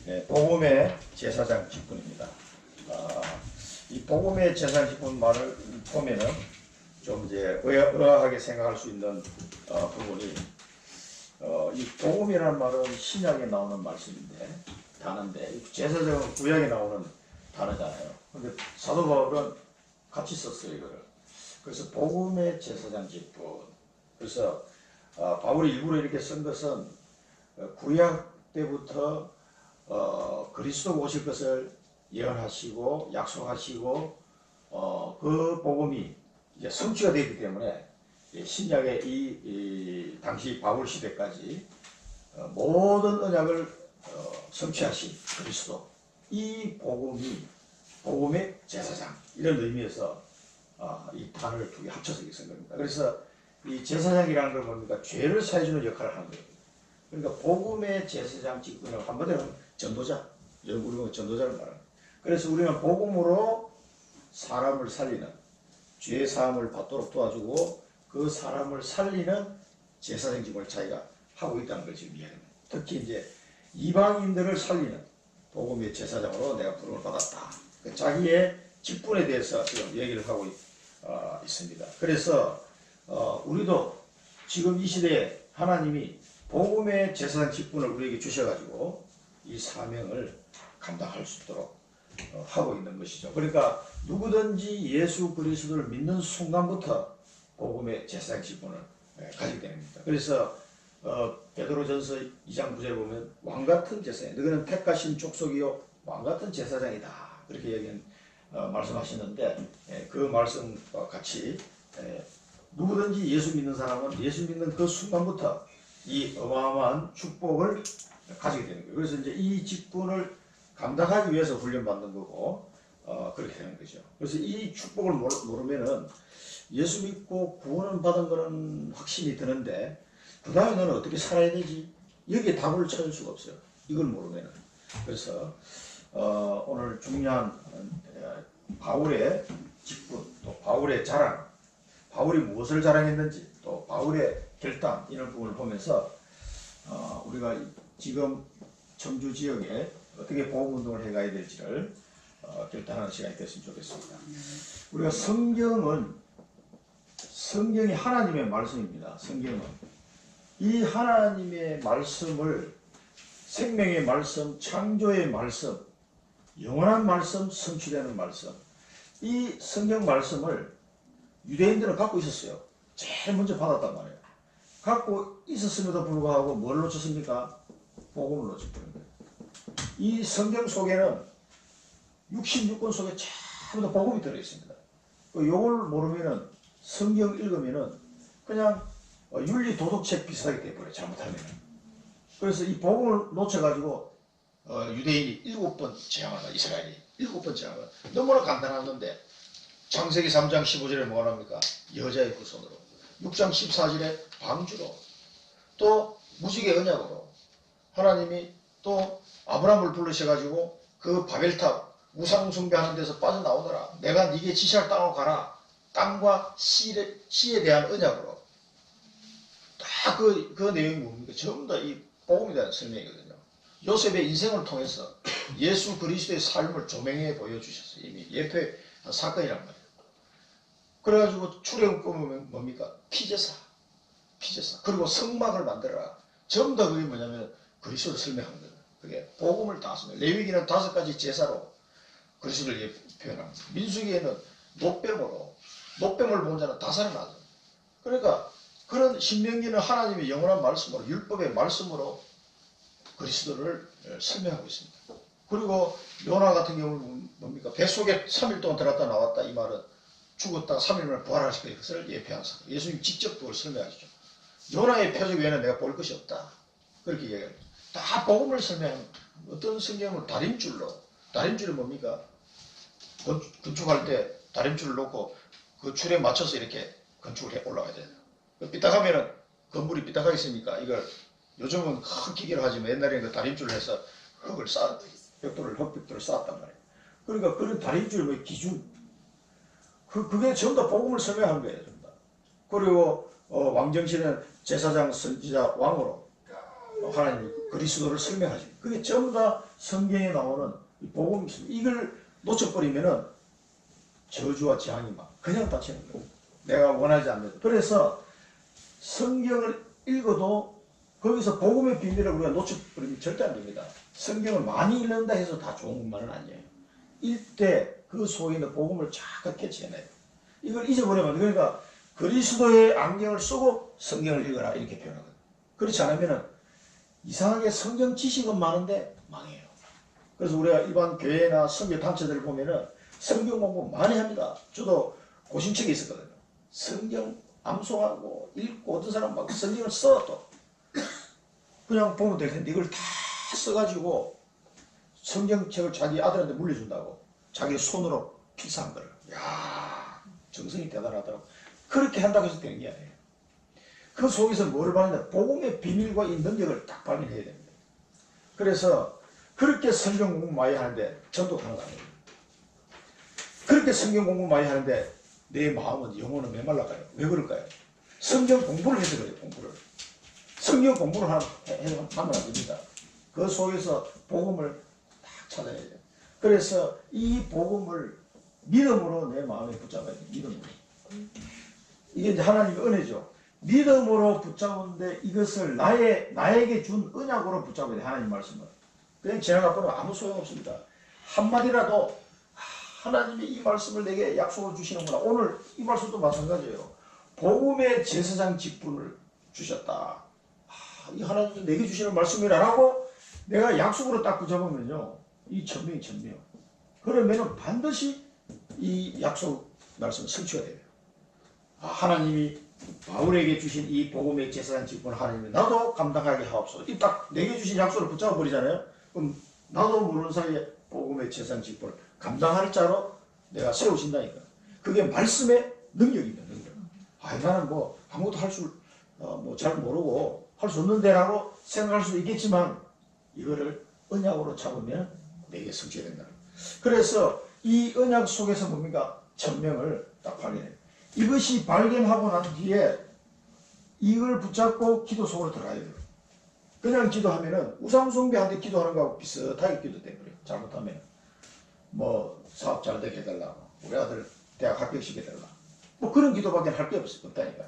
네, 복음의 제사장 직분입니다. 이 복음의 제사장 직분 말을 보면은 좀 이제 의아하게 생각할 수 있는 부분이 이 복음이라는 말은 신약에 나오는 말씀인데 단어인데 제사장은 구약에 나오는 단어잖아요. 근데 사도 바울은 같이 썼어요 이거를. 그래서 복음의 제사장 직분. 그래서 바울이 일부러 이렇게 쓴 것은 구약 때부터 그리스도 오실 것을 예언하시고 약속하시고 그 복음이 이제 성취가 되기 때문에 신약의 이 당시 바울 시대까지 모든 언약을 성취하신 그리스도, 이 복음이 복음의 제사장 이런 의미에서 이 단어를 두 개 합쳐서 쓴 겁니다. 그래서 이 제사장이라는 걸 뭡니까? 죄를 사해주는 역할을 하는 거예요. 그러니까 복음의 제사장 직분을 한마디로 전도자, 우리가 전도자를 말합니다. 그래서 우리는 복음으로 사람을 살리는, 죄 사함을 받도록 도와주고 그 사람을 살리는 제사장 직분을 자기가 하고 있다는 걸 지금 이야기합니다. 특히 이제 이방인들을 살리는 복음의 제사장으로 내가 부름을 받았다. 자기의 직분에 대해서 지금 얘기를 하고 있습니다. 그래서 우리도 지금 이 시대에 하나님이 복음의 제사장 직분을 우리에게 주셔가지고 이 사명을 감당할 수 있도록 하고 있는 것이죠. 그러니까 누구든지 예수 그리스도를 믿는 순간부터 복음의 제사장 직분을 가지게 됩니다. 그래서 베드로전서 2장 9절에 보면 왕같은 제사장, 너희는 택하신 족속이요 왕같은 제사장이다. 그렇게 말씀하시는데 그 말씀과 같이 누구든지 예수 믿는 사람은 예수 믿는 그 순간부터 이 어마어마한 축복을 가지게 되는 거예요. 그래서 이제 이 직분을 감당하기 위해서 훈련받는 거고 그렇게 되는 거죠. 그래서 이 축복을 모르면은 예수 믿고 구원을 받은 거는 확신이 드는데 그 다음에 너는 어떻게 살아야 되지? 여기에 답을 찾을 수가 없어요. 이걸 모르면은. 그래서 오늘 중요한 바울의 직분, 또 바울의 자랑, 바울이 무엇을 자랑했는지, 또 바울의 결단 이런 부분을 보면서 우리가 지금 청주 지역에 어떻게 복음운동을 해가야 될지를 결단하는 시간이 됐으면 좋겠습니다. 우리가 성경이 하나님의 말씀입니다. 성경은 이 하나님의 말씀을 생명의 말씀, 창조의 말씀, 영원한 말씀, 성취되는 말씀, 이 성경 말씀을 유대인들은 갖고 있었어요. 제일 먼저 받았단 말이에요. 갖고 있었음에도 불구하고 뭘 놓쳤습니까? 복음을 놓쳤다는 거예요. 이 성경 속에는 66권 속에 전부 다 복음이 들어있습니다. 이걸 모르면은 성경 읽으면은 그냥 윤리 도덕책 비슷하게 돼버려요. 잘못하면은. 그래서 이 복음을 놓쳐가지고 유대인이 7번 재앙한다. 이스라엘이 7번 재앙한다. 너무나 간단한데 창세기 3장 15절에 뭐가 나옵니까? 여자의 후손으로. 6장 14절에 방주로. 또 무지개 언약으로. 하나님이 또 아브라함을 부르셔가지고 그 바벨탑 우상 숭배하는 데서 빠져나오더라. 내가 네게 지시할 땅으로 가라. 땅과 씨에 대한 언약으로. 다 그 내용이 뭡니까? 전부 다 이 복음에 대한 설명이거든요. 요셉의 인생을 통해서 예수 그리스도의 삶을 조명해 보여주셨어요. 이미 예표의 사건이란 말이에요. 그래가지고 출애굽법은 뭡니까? 피제사. 그리고 성막을 만들어라. 전부 다 그게 뭐냐면 그리스도를 설명하는 거예요. 그게 복음을 다 씁니다. 레위기는 5가지 제사로 그리스도를 표현합니다. 민수기에는 노뱀을 본 자는 다 살아나죠. 그러니까 그런 신명기는 하나님의 영원한 말씀으로, 율법의 말씀으로 그리스도를 설명하고 있습니다. 그리고 요나 같은 경우는 뭡니까? 뱃속에 3일 동안 들어갔다 나왔다. 이 말은 죽었다가 3일 만에 부활하실 것을 예표한 사건. 예수님 직접 그걸 설명하시죠. 요나의 표적 외에는 내가 볼 것이 없다. 그렇게 얘기합니다. 다 복음을 설명하는 어떤 성경은 다림줄이 뭡니까? 건축할 때 다림줄을 놓고 그 줄에 맞춰서 이렇게 건축을 해 올라가야 돼요. 삐딱하면은 건물이 삐딱하게 있으니까 이걸 요즘은 큰 기계를 하지만 옛날에는 그 다림줄을 해서 흙벽돌을 쌓았단 말이에요. 그러니까 그런 다림줄의 기준, 그게 전부 다 복음을 설명하는 거예요. 전부 다. 그리고 왕정신은 제사장, 선지자, 왕으로 하나님 그리스도를 설명하십니다. 그게 전부 다 성경에 나오는 복음입니다. 이걸 놓쳐버리면은 저주와 재앙이 막 그냥 닥치는 거예요. 내가 원하지 않는. 그래서 성경을 읽어도 거기서 복음의 비밀을 우리가 놓쳐버리면 절대 안 됩니다. 성경을 많이 읽는다 해서 다 좋은 것만은 아니에요. 읽되 그 속에 있는 복음을 자꾸 캐치해내요. 이걸 잊어버리면, 그러니까 그리스도의 안경을 쓰고 성경을 읽어라 이렇게 표현하거든요. 그렇지 않으면은 이상하게 성경 지식은 많은데 망해요. 그래서 우리가 일반 교회나 선교 단체들 보면은 성경 공부 많이 합니다. 저도 고신책에 있었거든요. 성경 암송하고 읽고 어떤 사람 막 성경을 써도 그냥 보면 될 텐데 이걸 다 써가지고 성경책을 자기 아들한테 물려준다고 자기 손으로 필사한 거를. 야, 정성이 대단하더라고. 그렇게 한다고 해서 되는 게 아니에요. 그 속에서 뭐를 발견해? 복음의 비밀과 이 능력을 딱 발견해야 됩니다. 그래서 그렇게 성경 공부 많이 하는데 전도하는 거 아니에요. 그렇게 성경 공부 많이 하는데 내 마음은 영혼은 메말라가요. 왜 그럴까요? 성경 공부를 해서 그래요. 공부를. 성경 공부를 하면 안 됩니다. 그 속에서 복음을 딱 찾아야 돼요. 그래서 이 복음을 믿음으로 내 마음에 붙잡아야 돼요. 믿음으로. 이게 이제 하나님의 은혜죠. 믿음으로 붙잡는데 이것을 나에게 준 언약으로 붙잡아야 돼요. 하나님 말씀을. 그냥 지나가버리면 아무 소용없습니다. 한마디라도 하나님이 이 말씀을 내게 약속을 주시는구나. 오늘 이 말씀도 마찬가지예요. 복음의 제사장 직분을 주셨다. 이 하나님이 내게 주시는 말씀이라고 내가 약속으로 딱 붙잡으면요. 이 천명이 천명. 그러면은 반드시 이 약속 말씀은 성취가 돼요. 하나님이 바울에게 주신 이 복음의 제사장 직분을 하나님이 나도 감당하게 하옵소서. 이 딱 내게 주신 약속을 붙잡아 버리잖아요. 그럼 나도 모르는 사이에 복음의 제사장 직분을 감당할 자로 내가 세우신다니까. 그게 말씀의 능력입니다. 능력. 나는 뭐 아무것도 할 줄 잘 모르고 할 수 없는데라고 생각할 수도 있겠지만 이거를 언약으로 잡으면 내게 성취가 된다. 그래서 이 언약 속에서 뭡니까? 천명을 딱 발견해요. 이것이 발견하고 난 뒤에 이걸 붙잡고 기도 속으로 들어가야 돼요. 그냥 기도하면은 우상숭배한테 기도하는 거하고 비슷하게 기도돼버려요. 잘못하면. 뭐 사업 잘 되게 해달라. 우리 아들 대학 합격시켜달라. 뭐 그런 기도밖에 할 게 없다니까.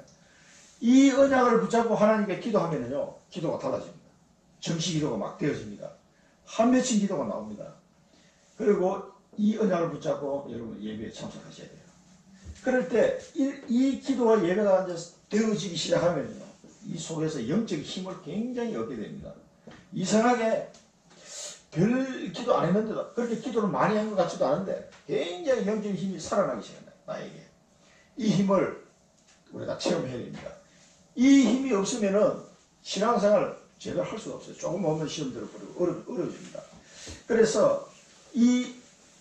이 언약을 붙잡고 하나님께 기도하면은요. 기도가 달라집니다. 정시 기도가 막 되어집니다. 한 맺힌 기도가 나옵니다. 그리고 이 언약을 붙잡고 여러분 예배에 참석하셔야 돼요. 그럴 때 이 기도와 예배가 이제 되어지기 시작하면요. 이 속에서 영적 힘을 굉장히 얻게 됩니다. 이상하게 별 기도 안 했는데도 그렇게 기도를 많이 한 것 같지도 않은데 굉장히 영적인 힘이 살아나기 시작한다. 나에게. 이 힘을 우리가 체험해야 됩니다. 이 힘이 없으면은 신앙생활 제대로 할 수가 없어요. 조금 오면 시험 들어버리고 어려워집니다. 그래서 이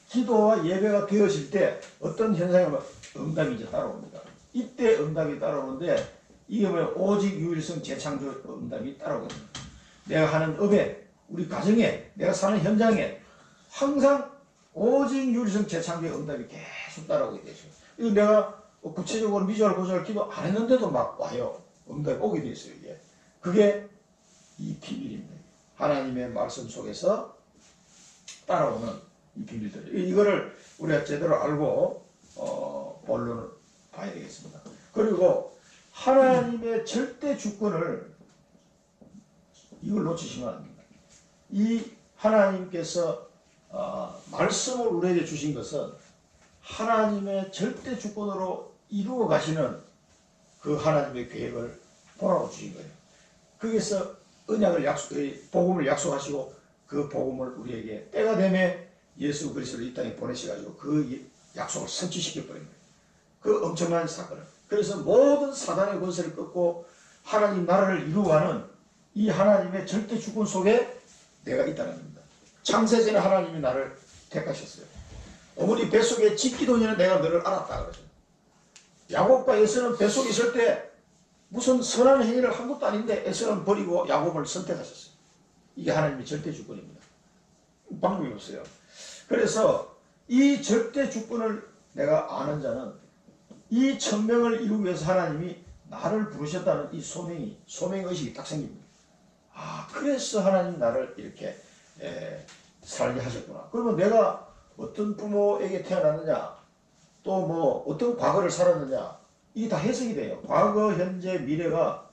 기도와 예배가 되어질 때 어떤 현상이 응답이 이제 따라옵니다. 이때 응답이 따라오는데 이게 뭐예요? 오직 유일성 재창조 응답이 따라오거든요. 내가 하는 업에 우리 가정에 내가 사는 현장에 항상 오직 유일성 재창조의 응답이 계속 따라오게 되죠. 이거 내가 구체적으로 미주알 고주알 기도 안 했는데도 막 와요. 응답이 오게 돼 있어요. 이게. 그게 이 비밀입니다. 하나님의 말씀 속에서 따라오는 이 비밀들. 이거를 우리가 제대로 알고 본론을 봐야 되겠습니다. 그리고 하나님의 절대 주권을 이걸 놓치시면 안 됩니다. 이 하나님께서 말씀을 우리에게 주신 것은 하나님의 절대 주권으로 이루어 가시는 그 하나님의 계획을 보라고 주신 거예요. 거기서 언약을 복음을 약속하시고 그 복음을 우리에게 때가 되면 예수 그리스도를 이 땅에 보내셔가지고 그 약속을 성취시켜버린 거예요. 그 엄청난 사건을. 그래서 모든 사단의 권세를 끊고 하나님 나라를 이루어가는 이 하나님의 절대 주권 속에 내가 있다는 겁니다. 창세전에 하나님이 나를 택하셨어요. 어머니 뱃속에 짓기도 전에 내가 너를 알았다 그러죠. 야곱과 에서는 뱃속에 있을 때 무슨 선한 행위를 한 것도 아닌데 에서는 버리고 야곱을 선택하셨어요. 이게 하나님의 절대 주권입니다. 방법이 없어요. 그래서 이 절대 주권을 내가 아는 자는 이 천명을 이루기 위해서 하나님이 나를 부르셨다는 이 소명의식이 딱 생깁니다. 아, 그래서 하나님 나를 이렇게 살게 하셨구나. 그러면 내가 어떤 부모에게 태어났느냐, 또 뭐 어떤 과거를 살았느냐, 이게 다 해석이 돼요. 과거, 현재, 미래가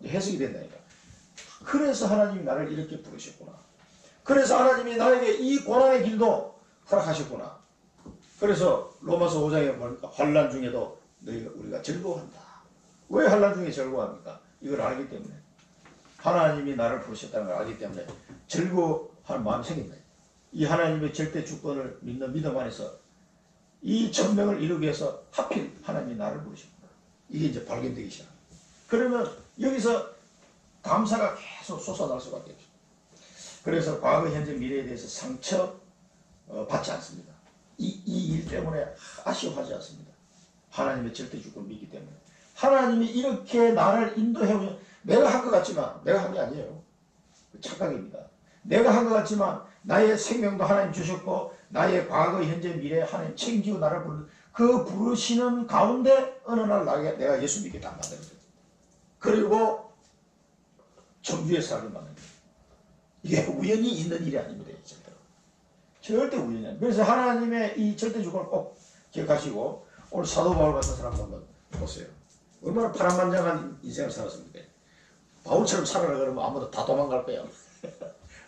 해석이 된다니까. 그래서 하나님이 나를 이렇게 부르셨구나. 그래서 하나님이 나에게 이 고난의 길도 허락하셨구나. 그래서 로마서 5장에 보니까 환난 중에도 우리가 즐거워한다. 왜 환난 중에 즐거워합니까? 이걸 알기 때문에. 하나님이 나를 부르셨다는 걸 알기 때문에 즐거워할 마음이 생긴다. 이 하나님의 절대 주권을 믿는 믿음 안에서 이 천명을 이루기 위해서 하필 하나님이 나를 부르셨구나. 이게 이제 발견되기 시작합니다. 그러면 여기서 감사가 계속 솟아날 수밖에 없죠. 그래서 과거, 현재, 미래에 대해서 상처 받지 않습니다. 이 일 때문에 아쉬워하지 않습니다. 하나님의 절대 주권을 믿기 때문에. 하나님이 이렇게 나를 인도해 오면 내가 한 것 같지만 내가 한 게 아니에요. 착각입니다. 내가 한 것 같지만 나의 생명도 하나님 주셨고 나의 과거, 현재, 미래 하나님 챙기고 나를 부르는 그 부르시는 가운데 어느 날 내가 예수 믿게 딱 만드는 거예요. 그리고 천주에 살게 만드는 거예요. 이게 우연히 있는 일이 아닙니다. 절대 우연이 아닙니다. 그래서 하나님의 이 절대 주권을 꼭 기억하시고 오늘 사도 바울 같은 사람 한번 보세요. 얼마나 파란만장한 인생을 살았습니까? 바울처럼 살아라 그러면 아무도 다 도망갈 거예요.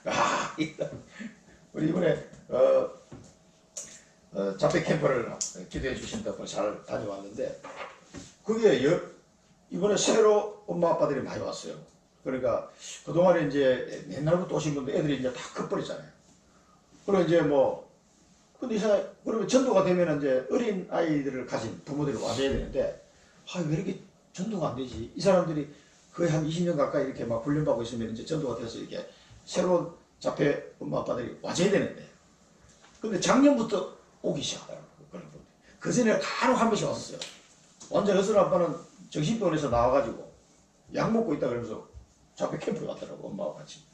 아, 우리 이번에 자폐 캠프를 기도해 주신다고 잘 다녀왔는데 그게 이번에 새로 엄마 아빠들이 많이 왔어요. 그러니까 그동안에 이제 옛날부터 오신 분들 애들이 이제 다 커버리잖아요. 그리고 이제 근데 그러면 전도가 되면 이제 어린 아이들을 가진 부모들이 와줘야 되는데, 왜 이렇게 전도가 안 되지? 이 사람들이 거의 한 20년 가까이 이렇게 막 훈련받고 있으면 이제 전도가 돼서 이렇게 새로운 자폐 엄마 아빠들이 와줘야 되는데. 근데 작년부터 오기 시작하더라고요. 그런 분들. 그 전에 간혹 한 번씩 왔었어요. 완전 어떤 아빠는 정신병원에서 나와가지고 약 먹고 있다 그러면서 자폐 캠프에 갔더라고, 엄마와 같이.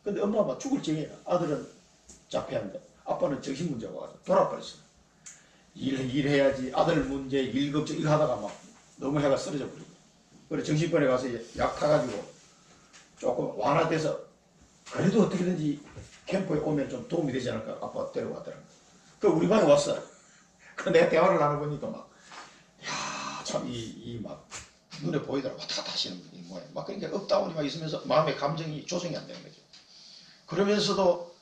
근데 엄마가 죽을 정이야. 아들은 자폐한데 아빠는 정신 문제가 와서 돌아버렸어. 일해야지 아들 문제, 일 걱정 이거 하다가 막 너무 해가 쓰러져 버리고. 그래 정신병원에 가서 약 타가지고 조금 완화돼서 그래도 어떻게든지 캠프에 오면 좀 도움이 되지 않을까 아빠가 데려가더라고. 그 우리 방에 왔어. 그 내가 대화를 나눠보니까 막 참 막 눈에 보이더라고. 왔다 갔다 하시는 분이 뭐야. 막 그러니까 업다운이 막 있으면서 마음의 감정이 조정이 안 되는 거죠. 그러면서도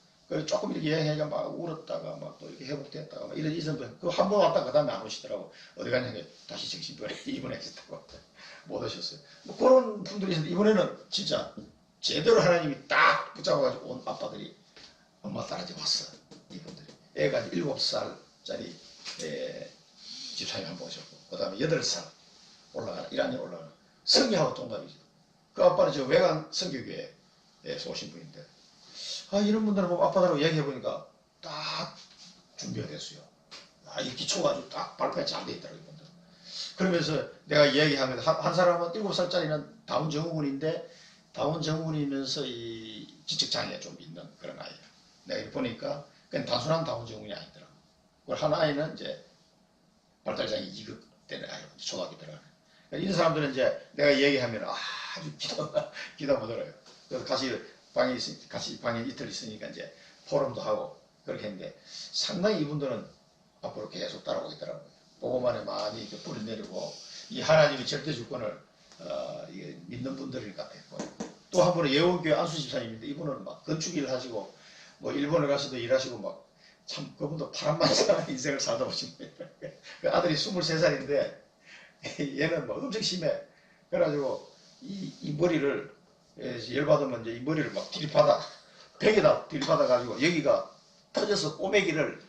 조금 이렇게 여행하니까 막 울었다가 막 또 이렇게 회복됐다가 막 이런 분. 그 한 번 왔다 그 다음에 안 오시더라고. 어디 갔냐면 다시 정신병원에 입원하셨다고 못 오셨어요. 뭐 그런 분들이 있는데 이번에는 진짜 제대로 하나님이 딱 붙잡아가지고 온 아빠들이 엄마 딸한테 왔어. 이분들이 애가 7살짜리 집사님 한 번 오셨고 그 다음에 8살 올라가는 1학년 올라가는 성교하고 동갑이죠. 그 아빠는 저 외관 성교교회에서 오신 분인데 이런 분들은 뭐 아빠들하고 얘기해보니까 딱 준비가 됐어요. 이 기초가 아주 딱 발표가 잘 돼 있더라고요. 이분들. 그러면서 내가 이야기하면서 한 사람은 7살짜리는 다운 증후군인데 다운 증후군이면서 이 지적장애가 좀 있는 그런 아이야. 내가 이렇게 보니까 그냥 단순한 다운 증후군이 아니더라고. 그리고 한 아이는 이제 발달장애 2급 되는 아이, 초등학교 들어가는. 그러니까 이런 사람들은 이제 내가 얘기하면 아주 기다 보더라고요. 그래서 같이 방에 이틀 있으니까 이제 포럼도 하고 그렇게 했는데 상당히 이분들은 앞으로 계속 따라오겠더라고요. 보고만에 많이 뿌리내리고 이 하나님의 절대 주권을 이게 믿는 분들일 것 같아요. 또 한 분은 예원교회 안수 집사님인데 이분은 막 건축 일을 하시고 뭐 일본에 가서도 일하시고 막 참 그분도 파란만장한 인생을 살다 오신 거예요. 그 아들이 23살인데 얘는 뭐 엄청 심해. 그래가지고 이 머리를 열받으면 이제 이 머리를 막 벽에다 들이받아가지고 여기가 터져서 꼬매기를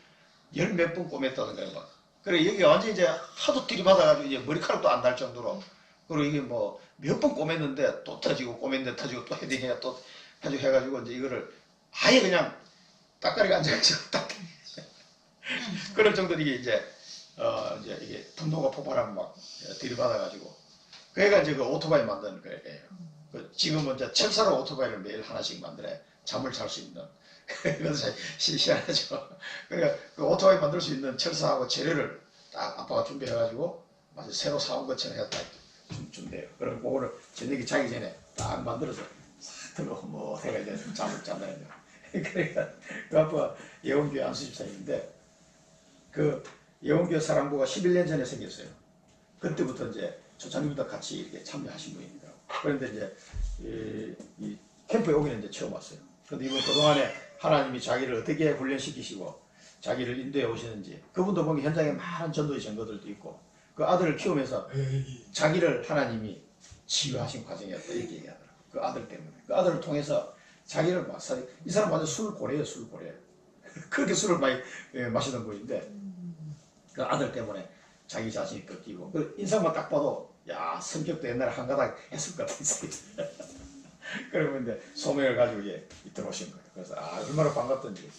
10몇 번 꼬맸다는 거예요. 막. 그래 여기가 완전히 이제 하도 들이받아가지고 이제 머리카락도 안 달 정도로. 그리고 이게 뭐 몇 번 꼬맸는데 또 터지고 꼬맸는데 터지고 또 헤딩해야 또 터지고 해가지고 이제 이거를 아예 그냥 따까리가 앉아가지고 딱 그럴 정도로 이제 이게 분노가 폭발하면 막 들이받아가지고 그애가 이제 그 오토바이 만드는 거예요. 지금은 이제 철사로 오토바이를 매일 하나씩 만들어 잠을 잘 수 있는 그것이 희한하죠. 그러니까 그 오토바이 만들 수 있는 철사하고 재료를 딱 아빠가 준비해가지고 마치 새로 사온 것처럼 해서 딱 준대요. 그럼 그거를 저녁에 자기 전에 딱 만들어서 들어 뭐 내가 이제 잠을 잤나요. 그러니까 그 아빠 예원교회 안수집사님인데 그 예원교회 사랑부가 11년 전에 생겼어요. 그때부터 이제 조장님도 같이 이렇게 참여하신 분입니다. 그런데 이제 이 캠프에 오기는 이제 처음 왔어요. 그런데 이번 그동안에 하나님이 자기를 어떻게 훈련시키시고 자기를 인도해 오시는지 그분도 보면 현장에 많은 전도의 증거들도 있고 그 아들을 키우면서 자기를 하나님이 치유하신 과정이었다 이렇게 얘기하더라고요. 그 아들 때문에 그 아들을 통해서 자기를 마사지 이 사람 완전 술고래예요. 술고래. 그렇게 술을 많이 마시던 분인데 그 아들 때문에 자기 자신이 꺾이고 그 인상만 딱 봐도 야 성격도 옛날에 한가닥 했을 것 같은 인상이 그러면 이제 소명을 가지고 들어오신 거예요. 그래서 얼마나 반갑던지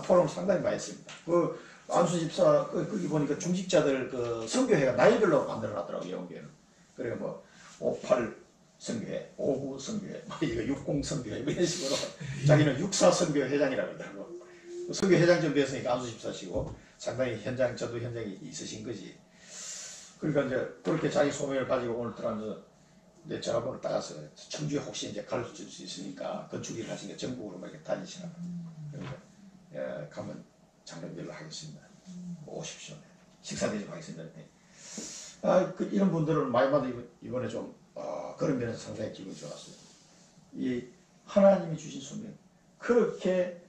포럼 상당히 많이 했습니다. 그 안수 집사 거기 보니까 중직자들 그 선교회가 나이별로 만들어놨더라고요. 영교회는. 그래 뭐 58 선교회, 59 선교회, 뭐 이거 60 선교회 이런 식으로 자기는 64 선교 회장이라고 그러더라고. 선교 회장 정도 했으니까 안수 집사시고 상당히 현장 저도 현장이 있으신 거지. 그러니까 이제 그렇게 자기 소명을 가지고 오늘 들어가면서 이제 전화번호 따가서 청주에 혹시 이제 가르쳐 줄 수 있으니까 건축 일을 하시니까 전국으로 막 이렇게 다니시나. 그러니까 가면 장례별로 하겠습니다. 오십시오. 식사 대접하겠습니다. 이런 분들을 많이 받아 이번에 좀 그런 면에서 상당히 기분이 좋았어요. 이 하나님이 주신 소명 그렇게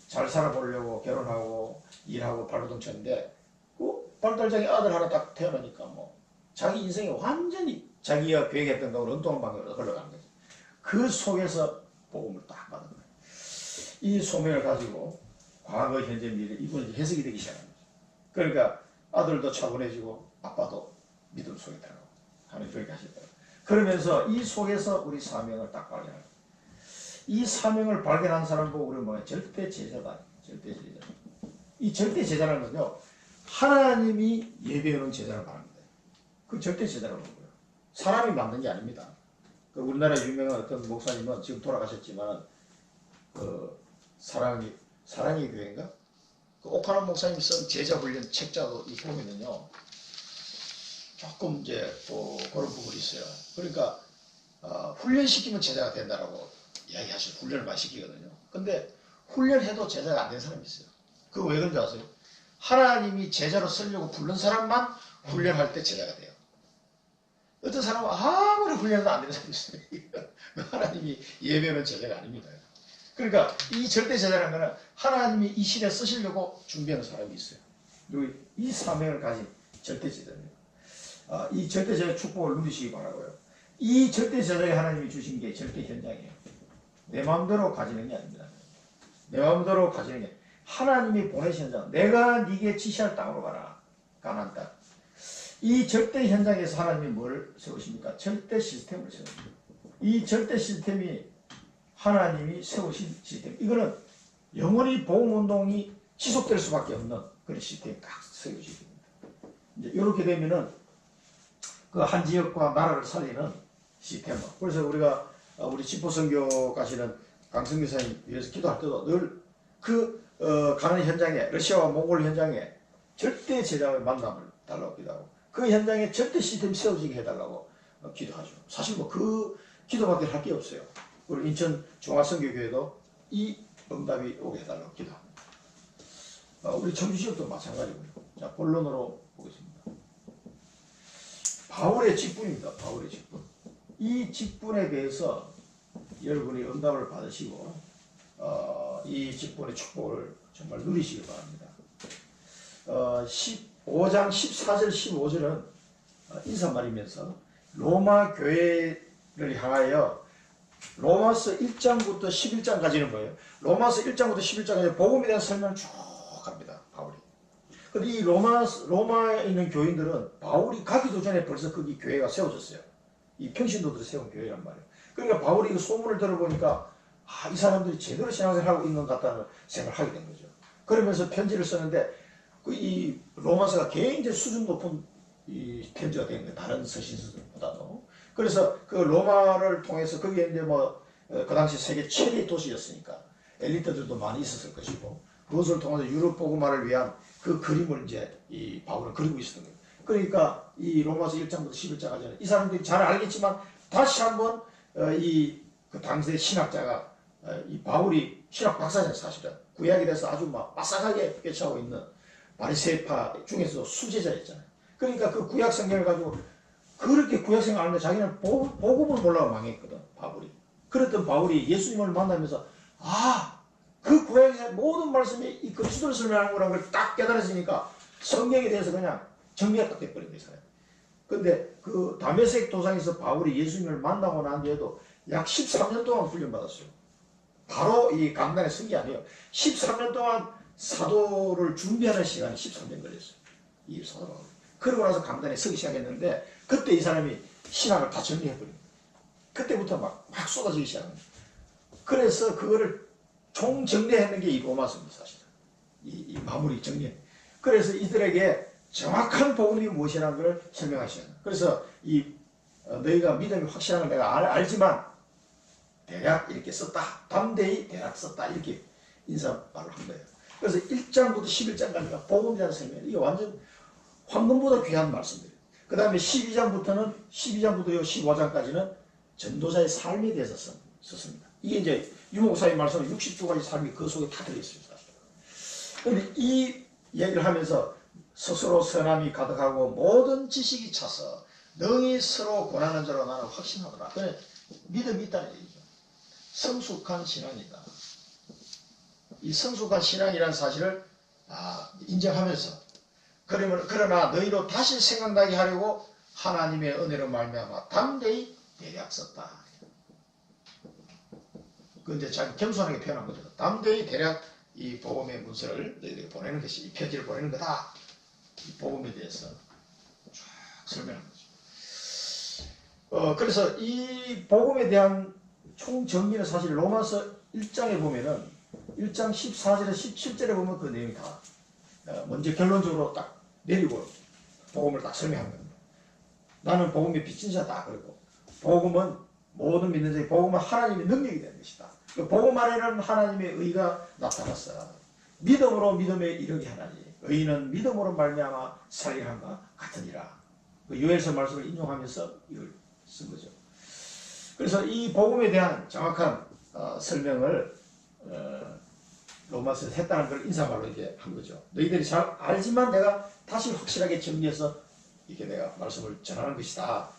잘 살아보려고 결혼하고 일하고 발버둥 쳤는데 그 발달장애 아들 하나 딱 태어나니까 뭐 자기 인생이 완전히 자기가 계획했던 거로 엉뚱한 방향으로 흘러가는 거죠. 그 속에서 복음을 딱 받은 거예요. 이 소명을 가지고 과거, 현재, 미래 이분이 해석이 되기 시작한 거죠. 그러니까 아들도 차분해지고 아빠도 믿음 속에 들어가고 하나님 그렇게 하시더라고요. 그러면서 이 속에서 우리 사명을 딱 발견하고 이 사명을 발견한 사람 보고 우리는 뭐야? 절대 제자다. 절대 제자. 이 절대 제자라는 건요. 하나님이 예배하는 제자를 말합니다. 그 절대 제자라는 거예요. 사람이 만든 게 아닙니다. 그 우리나라 유명한 어떤 목사님은 지금 돌아가셨지만 그 사랑의 교회인가? 그 옥하는 목사님이 쓴 제자 훈련 책자도 이 보면은요. 조금 이제 또 그런 부분이 있어요. 그러니까 훈련시키면 제자가 된다라고 이야기하시고 훈련을 많이 시키거든요. 근데 훈련해도 제자가 안 된 사람이 있어요. 그거 왜 그런지 아세요? 하나님이 제자로 쓰려고 부른 사람만 훈련할 때 제자가 돼요. 어떤 사람은 아무리 훈련해도 안 되는 사람이 있어요. 하나님이 예배하는 제자가 아닙니다. 그러니까 이 절대 제자라는 것은 하나님이 이 시대에 쓰시려고 준비하는 사람이 있어요. 그리고 이 사명을 가진 절대 제자입니다. 이 절대 제자의 축복을 누리시기 바라고요. 이 절대 제자에 하나님이 주신 게 절대 현장이에요. 내 마음대로 가지는 게 아닙니다. 내 마음대로 가지는 게 하나님이 보내신 현장. 내가 네게 지시할 땅으로 가라. 가나안 땅. 이 절대 현장에서 하나님이 뭘 세우십니까? 절대 시스템을 세웁니다. 이 절대 시스템이 하나님이 세우신 시스템. 이거는 영원히 복음운동이 지속될 수밖에 없는 그런 시스템이 딱 세우시게 됩니다. 이제 이렇게 되면은 그 한 지역과 나라를 살리는 시스템. 그래서 우리가 우리 집포선교 가시는 강성교사님 위해서 기도할 때도 늘 그 가는 현장에 러시아와 몽골 현장에 절대 제자의 만남을 달라고 기도하고 그 현장에 절대 시스템 세워지게 해달라고 기도하죠. 사실 뭐 그 기도밖에 할 게 없어요. 우리 인천 중화선교교회도 이 응답이 오게 해달라고 기도합니다. 우리 청주 지역도 마찬가지고요. 자, 본론으로 보겠습니다. 바울의 직분입니다. 바울의 직분. 이 직분에 대해서 여러분이 응답을 받으시고 이 직분의 축복을 정말 누리시기 바랍니다. 15장 14절 15절은 인사말이면서 로마 교회를 향하여 로마서 1장부터 11장까지는 뭐예요? 로마서 1장부터 11장까지 복음에 대한 설명을 쭉 합니다. 바울이. 근데 이 로마에 있는 교인들은 바울이 가기도 전에 벌써 거기 교회가 세워졌어요. 이 평신도들이 세운 교회란 말이에요. 그러니까 바울이 이 소문을 들어보니까 이 사람들이 제대로 신앙생활을 하고 있는 것 같다는 생각을 하게 된 거죠. 그러면서 편지를 썼는데 이 로마서가 굉장히 수준 높은 이 편지가 된 거예요. 다른 서신서보다도. 그래서 그 로마를 통해서 거기에 이제 그 당시 세계 최대 도시였으니까 엘리트들도 많이 있었을 것이고 그것을 통해서 유럽 복음화를 위한 그 그림을 이제 이 바울은 그리고 있었던 거예요. 그러니까 이 로마서 1장부터 11장까지는 이 사람들이 잘 알겠지만 다시 한번 이 그 당시의 신학자가 이 바울이 신학 박사잖아요. 사실은 구약에 대해서 아주 막 빠삭하게 꿰차고 있는 바리새파 중에서도 수제자였잖아요. 그러니까 그 구약 성경을 가지고 그렇게 구약 성경을 아는데 자기는 복음을 몰라고 망했거든. 바울이. 그랬던 바울이 예수님을 만나면서 그 구약의 모든 말씀이 이 그리스도를 설명하는 거라는 걸 딱 깨달았으니까 성경에 대해서 그냥 정리가 딱 돼버린 거예요. 사람. 근데 그 다메섹 도상에서 바울이 예수님을 만나고 난 뒤에도 약 13년 동안 훈련받았어요. 바로 이 강단에 쓴 게 아니에요. 13년 동안 사도를 준비하는 시간이 13년 걸렸어요. 이 사도가. 그러고 나서 강단에 서기 시작했는데 그때 이 사람이 신학을 다 정리해버린 거예요. 그때부터 막 쏟아지기 시작합니다. 그래서 그거를 총정리했는 게 이 로마서입니다. 사실은. 이 마무리 정리. 그래서 이들에게 정확한 복음이 무엇이라는 걸 설명하시는 거예요. 그래서 너희가 믿음이 확실한 걸 내가 알지만 대략 이렇게 썼다. 담대히 대략 썼다. 이렇게 인사말로 한 거예요. 그래서 1장부터 11장까지가 복음이라는 설명이에요. 이게 완전 황금보다 귀한 말씀들이에요. 그 다음에 12장부터 15장까지는 전도자의 삶에 대해서 썼습니다. 이게 이제 유목사의 말씀은 60두 가지 삶이 그 속에 다 들어있어요. 그런데 이 얘기를 하면서 스스로 선함이 가득하고 모든 지식이 차서 능히 서로 권하는 자로 나는 확신하더라. 그래 믿음이 있다는 얘기죠. 성숙한 신앙이다. 이 성숙한 신앙이라는 사실을 인정하면서 그러나 너희로 다시 생각나게 하려고 하나님의 은혜로 말미암아 담대히 대략 썼다. 그 이제 자기 겸손하게 표현한 거죠. 담대히 대략 이 복음의 문서를 너희들에게 보내는 것이 이 편지를 보내는 거다. 이 복음에 대해서 쭉 설명한 거죠. 그래서 이 복음에 대한 총정리는 사실 로마서 1장에 보면은 1장 14절에 17절에 보면 그 내용이 다 먼저 결론적으로 딱 내리고 복음을 딱 설명한 겁니다. 나는 복음의 빚진 자다. 그리고 복음은 모든 믿는 자의 복음은 하나님의 능력이 되는 것이다. 그 복음 안에는 하나님의 의가 나타났어. 믿음으로 믿음에 이르게 하나니 의인은 믿음으로 말미암아 살리함과 같으니라. 그 요엘서 말씀을 인용하면서 이걸 쓴 거죠. 그래서 이 복음에 대한 정확한 설명을 로마서에서 했다는 걸 인사말로 이제 한 거죠. 너희들이 잘 알지만 내가 다시 확실하게 정리해서 이렇게 내가 말씀을 전하는 것이다.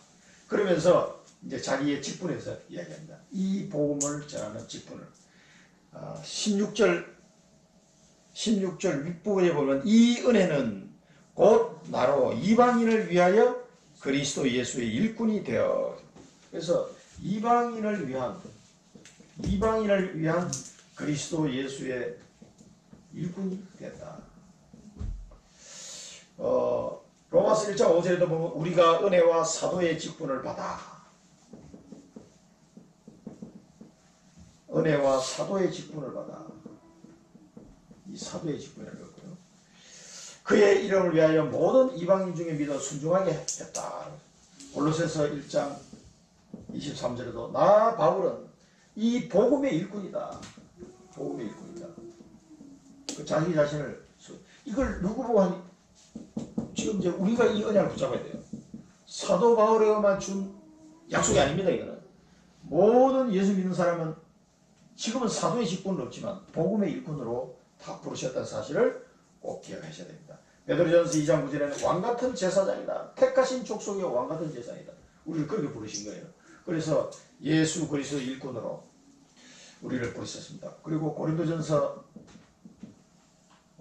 그러면서 이제 자기의 직분에서 이야기합니다. 이 복음을 전하는 직분을 16절 윗부분에 보면 이 은혜는 곧 나로 이방인을 위하여 그리스도 예수의 일꾼이 되어 그래서 이방인을 위한 그리스도 예수의 일꾼이 됐다. 로마서 1장 5절에도 보면 우리가 은혜와 사도의 직분을 받아 은혜와 사도의 직분을 받아 이 사도의 직분이라는 거고요. 그의 이름을 위하여 모든 이방인 중에 믿어 순종하게 했다. 골로새서 1장 23절에도 나 바울은 이 복음의 일꾼이다. 복음의 일꾼이다. 그 자기 자신을 이걸 누구 보고 하니 지금 이제 우리가 이 언약을 붙잡아야 돼요. 사도 바울에게만 준 약속이 아닙니다. 이거는 모든 예수 믿는 사람은 지금은 사도의 직분은 없지만 복음의 일꾼으로 다 부르셨다는 사실을 꼭 기억하셔야 됩니다. 베드로전서 2장 9절에는 왕같은 제사장이다. 택하신 족속의 왕같은 제사장이다. 우리를 그렇게 부르신 거예요. 그래서 예수 그리스도 일꾼으로 우리를 부르셨습니다. 그리고 고린도전서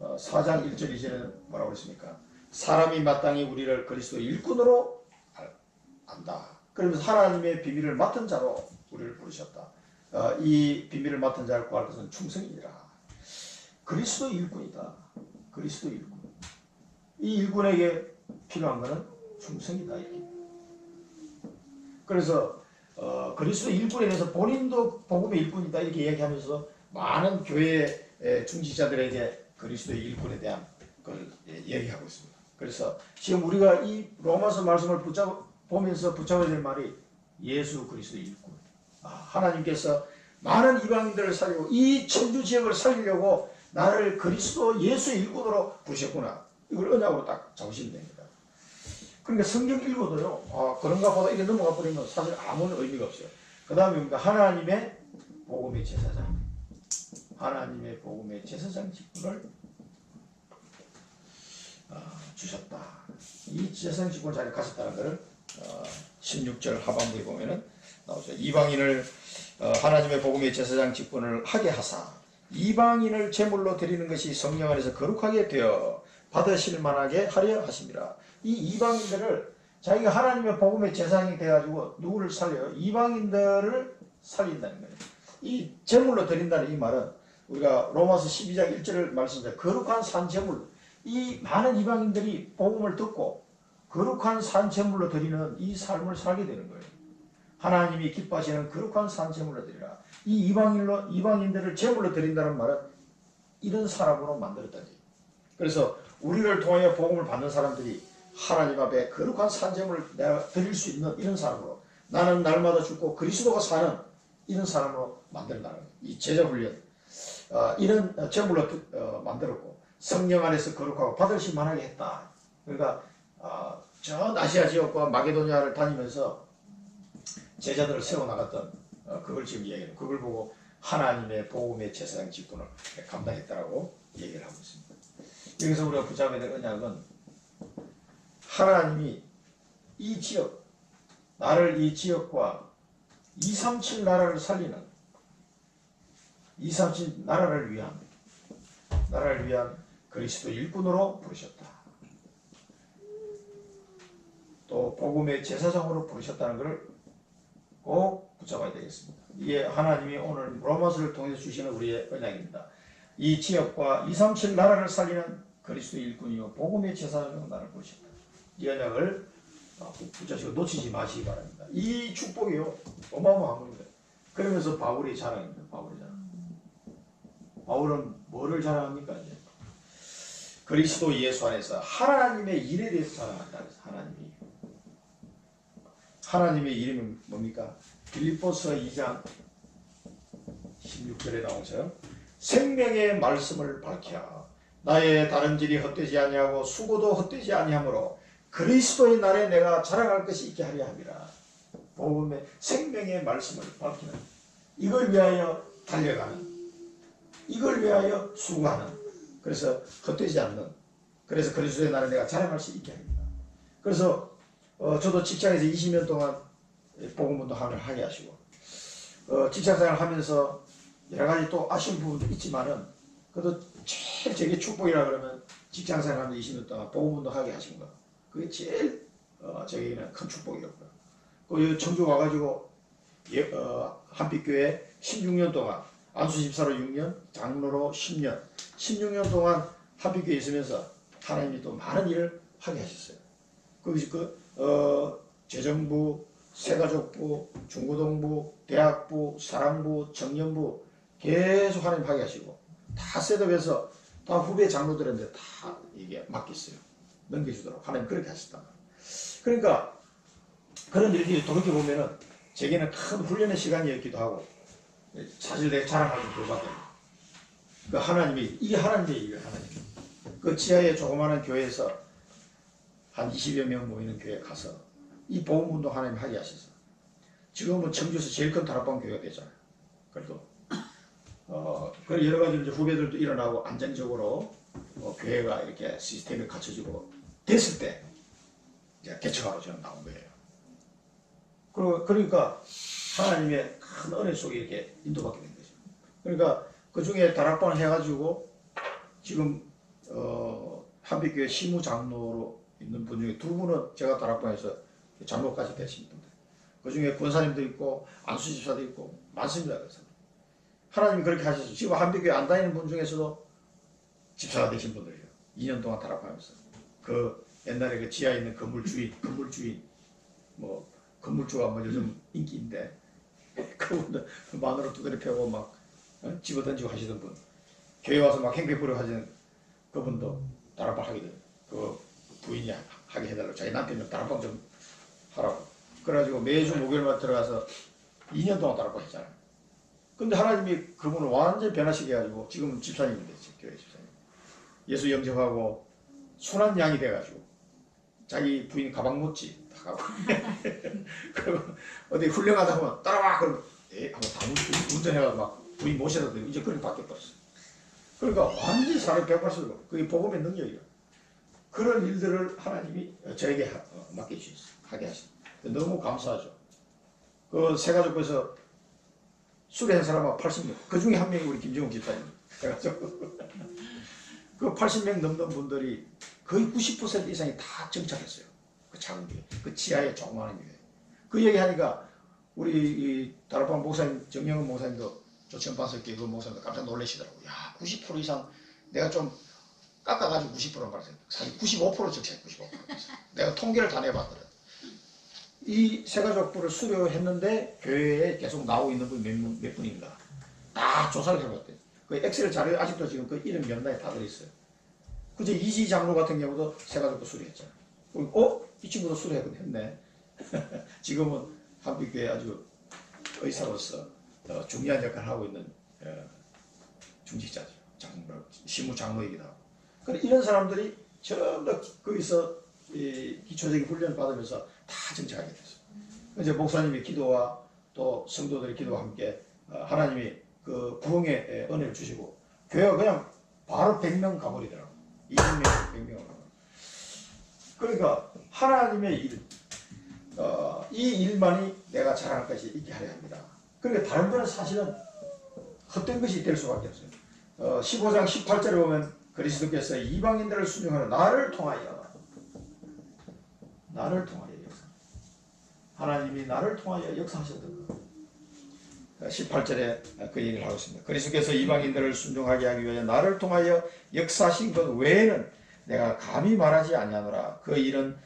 4장 1절 2절에는 뭐라고 그랬습니까? 사람이 마땅히 우리를 그리스도 일꾼으로 안다. 그러면서 하나님의 비밀을 맡은 자로 우리를 부르셨다. 이 비밀을 맡은 자를 구할 것은 충성이니라. 그리스도 일꾼이다. 그리스도 일꾼. 이 일꾼에게 필요한 것은 충성이다. 이렇게. 그래서 그리스도 일꾼에 대해서 본인도 복음의 일꾼이다 이렇게 얘기하면서 많은 교회 중지자들에게 그리스도의 일꾼에 대한 걸 얘기하고 있습니다. 그래서 지금 우리가 이 로마서 말씀을 보면서 붙잡아야 될 말이 예수 그리스도의 일꾼. 하나님께서 많은 이방인들을 살리고 이 천주 지역을 살리려고 나를 그리스도 예수의 일꾼으로 부르셨구나. 이걸 언약으로 딱 잡으시면 됩니다. 그러니까 성경 읽어도요, 그런가 보다 이렇게 넘어가 버리면 사실 아무런 의미가 없어요. 그 다음에 뭡니까? 하나님의 복음의 제사장. 하나님의 복음의 제사장 직분을 주셨다. 이 제사장 직분을 잘 가졌다는 것을 16절 하반부에 보면은 나오죠. 이방인을 하나님의 복음의 제사장 직분을 하게 하사 이방인을 제물로 드리는 것이 성령 안에서 거룩하게 되어 받으실 만하게 하려 하십니다. 이 이방인들을 자기가 하나님의 복음의 제사장이 돼가지고 누구를 살려요? 이방인들을 살린다는 거예요. 이 제물로 드린다는 이 말은 우리가 로마서 12장 1절을 말씀드려 거룩한 산 제물, 이 많은 이방인들이 복음을 듣고 거룩한 산 제물로 드리는 이 삶을 살게 되는 거예요. 하나님이 기뻐하시는 거룩한 산 제물로 드리라. 이 이방인들을 제물로 드린다는 말은 이런 사람으로 만들었다지. 그래서 우리를 통하여 복음을 받는 사람들이 하나님 앞에 거룩한 산 제물을 내가 드릴 수 있는 이런 사람으로, 나는 날마다 죽고 그리스도가 사는 이런 사람으로 만들다는 거예요. 이 제자 훈련, 이런 제물로 만들었고 성령 안에서 거룩하고 받으실 만하게 했다. 그러니까 전 아시아 지역과 마게도니아를 다니면서 제자들을 세워나갔던 그걸 지금 이야기해요. 그걸 보고 하나님의 복음의 제사장 직분을 감당했다라고 얘기를 하고 있습니다. 여기서 우리가 붙잡아야 될 언약은 하나님이 이 지역, 나를 이 지역과 237 나라를 살리는 237 나라를 위한 그리스도 일꾼으로 부르셨다. 또 복음의 제사장으로 부르셨다는 것을 꼭 붙잡아야 되겠습니다. 이게 하나님이 오늘 로마서를 통해서 주시는 우리의 언약입니다. 이 지역과 237 나라를 살리는 그리스도 일꾼이요 복음의 제사장으로 나를 부르셨다. 이 언약을 붙잡으시고 놓치지 마시기 바랍니다. 이 축복이요 어마어마한 겁니다. 그러면서 바울이 자랑입니다. 바울은 뭐를 자랑합니까? 이제? 그리스도 예수 안에서 하나님의 일에 대해서 자랑한다. 하나님의 이름은 뭡니까? 빌립보서 2장 16절에 나오죠. 생명의 말씀을 밝혀 나의 다름질이 헛되지 아니하고 수고도 헛되지 아니하므로 그리스도의 날에 내가 자랑할 것이 있게 하려 함이라. 복음의 생명의 말씀을 밝히는, 이걸 위하여 달려가는, 이걸 위하여 수고하는, 그래서 헛되지 않는, 그래서 그리스도의 날에 내가 자랑할 수 있게 합니다. 그래서 저도 직장에서 20년 동안 복음운동을 하게 하시고 직장생활을 하면서 여러 가지 또 아쉬운 부분도 있지만은 그래도 제일 제게 축복이라 그러면 직장생활 하면서 20년 동안 복음운동하게 하신 거, 그게 제일 저에게는 큰 축복이었고요. 그 청주 와가지고 한빛교회 16년 동안 안수집사로 6년, 장로로 10년, 16년 동안 한빛교회에 있으면서 하나님이 또 많은 일을 하게 하셨어요. 거기서 재정부, 새가족부, 중고등부, 대학부, 사랑부, 청년부 계속 하나님 하게 하시고 다 셋업해서 다 후배 장로들한테 다 이게 맡겼어요. 넘겨주도록 하나님 그렇게 하셨다. 그러니까 그런 일들이 돌이켜보면은 제게는 큰 훈련의 시간이었기도 하고 사실 내가 자랑하는 그거밖에 그 하나님이, 이게 하나님의 일이에요. 하나님. 그 지하에 조그마한 교회에서 한 20여 명 모이는 교회에 가서 이 복음운동 하나님 하게 하셔서 지금은 청주에서 제일 큰 다락방 교회가 되잖아요. 그래도 그 여러 가지 이제 후배들도 일어나고 안정적으로 교회가 이렇게 시스템이 갖춰지고 됐을 때 이제 개척하러 저는 나온 거예요. 그러니까 하나님의 큰 은혜 속에 이렇게 인도받게 된 거죠. 그러니까 그 중에 다락방을 해가지고 지금 한빛교회 시무장로로 있는 분 중에 2분은 제가 다락방에서 장로까지 되신 분들, 그 중에 권사님도 있고 안수집사도 있고 많습니다. 그래서 하나님이 그렇게 하셔서 지금 한빛교회 안 다니는 분 중에서도 집사가 되신 분들이에요. 2년 동안 다락방하면서 그 옛날에 그 지하에 있는 건물주인 뭐 건물주가 뭐 요즘 인기인데 그분들 마누라 두드려 패고 막 집어던지고 하시던 분, 교회 와서 막 행패부려 하시는 그분도 다락방 하게 돼요. 그 부인이 하게 해달라고, 자기 남편이 다락방 좀 하라고. 그래가지고 매주 목요일마다 들어가서 2년 동안 다락방 했잖아요. 근데 하나님이 그분을 완전히 변화시켜가지고 지금은 집사님이 됐죠. 교회 집사님. 예수 영접하고 순한 양이 돼가지고 자기 부인 가방 못지 하고 그리고 어디 훈련하다 보면 따라와 그러면 한번 다 운전해가지고 막 부인 모셔다 드리고 이제 그렇게 바뀌어버렸어. 그러니까 완전히 사람 180도 그게 복음의 능력이에요. 그런 일들을 하나님이 저에게 맡겨주셨어요. 하게 하십니다. 너무 감사하죠. 그 세가족에서 수리한 사람은 80명. 그 중에 한 명이 우리 김정욱 집사님. 그래가지고 그 80명 넘는 분들이 거의 90% 이상이 다 정착했어요. 그 작은 교회. 그 지하에 조그마한 교회. 그 얘기하니까 우리 이 다락방 목사님, 정영은 목사님도 저 전반석교회 그 목사님도 깜짝 놀라시더라고요. 야, 90% 이상 내가 좀 깎아가지고 90%는 말했어요. 사실 95% 정착, 95%. 내가 통계를 다 내봤거든. 이 세가족부를 수료했는데 교회에 계속 나오고 있는 분이 몇 분인가. 다 조사를 해봤대요. 그 엑셀 자료에 아직도 지금 그 이름 명단에 다 들어있어요. 그저 이지 장로 같은 경우도 세가족부 수료했잖아. 이 친구도 수료했네. 지금은 한빛교회 아주 의사로서 중요한 역할을 하고 있는 중직자죠. 시무 장로이기도 하고. 그러니까 이런 사람들이 전부 다 거기서 기초적인 훈련을 받으면서 다 정착하게 됐어요. 이제 목사님의 기도와 또 성도들의 기도와 함께 하나님이 그 부흥의 은혜를 주시고 교회가 그냥 바로 100명 가버리더라고요. 200명, 100명을 가버리더라고요. 그러니까 하나님의 일, 이 일만이 내가 자랑할 것이 있게 하려 합니다. 그러니까 다른 거는 사실은 헛된 것이 될 수밖에 없어요. 15장 18절에 보면 그리스도께서 이방인들을 순종하는 나를 통하여 역사. 하나님이 나를 통하여 역사하셨던 것. 18절에 그 얘기를 하고 있습니다. 그리스도께서 이방인들을 순종하게 하기 위하여 나를 통하여 역사하신 것 외에는 내가 감히 말하지 아니하노라. 그 일은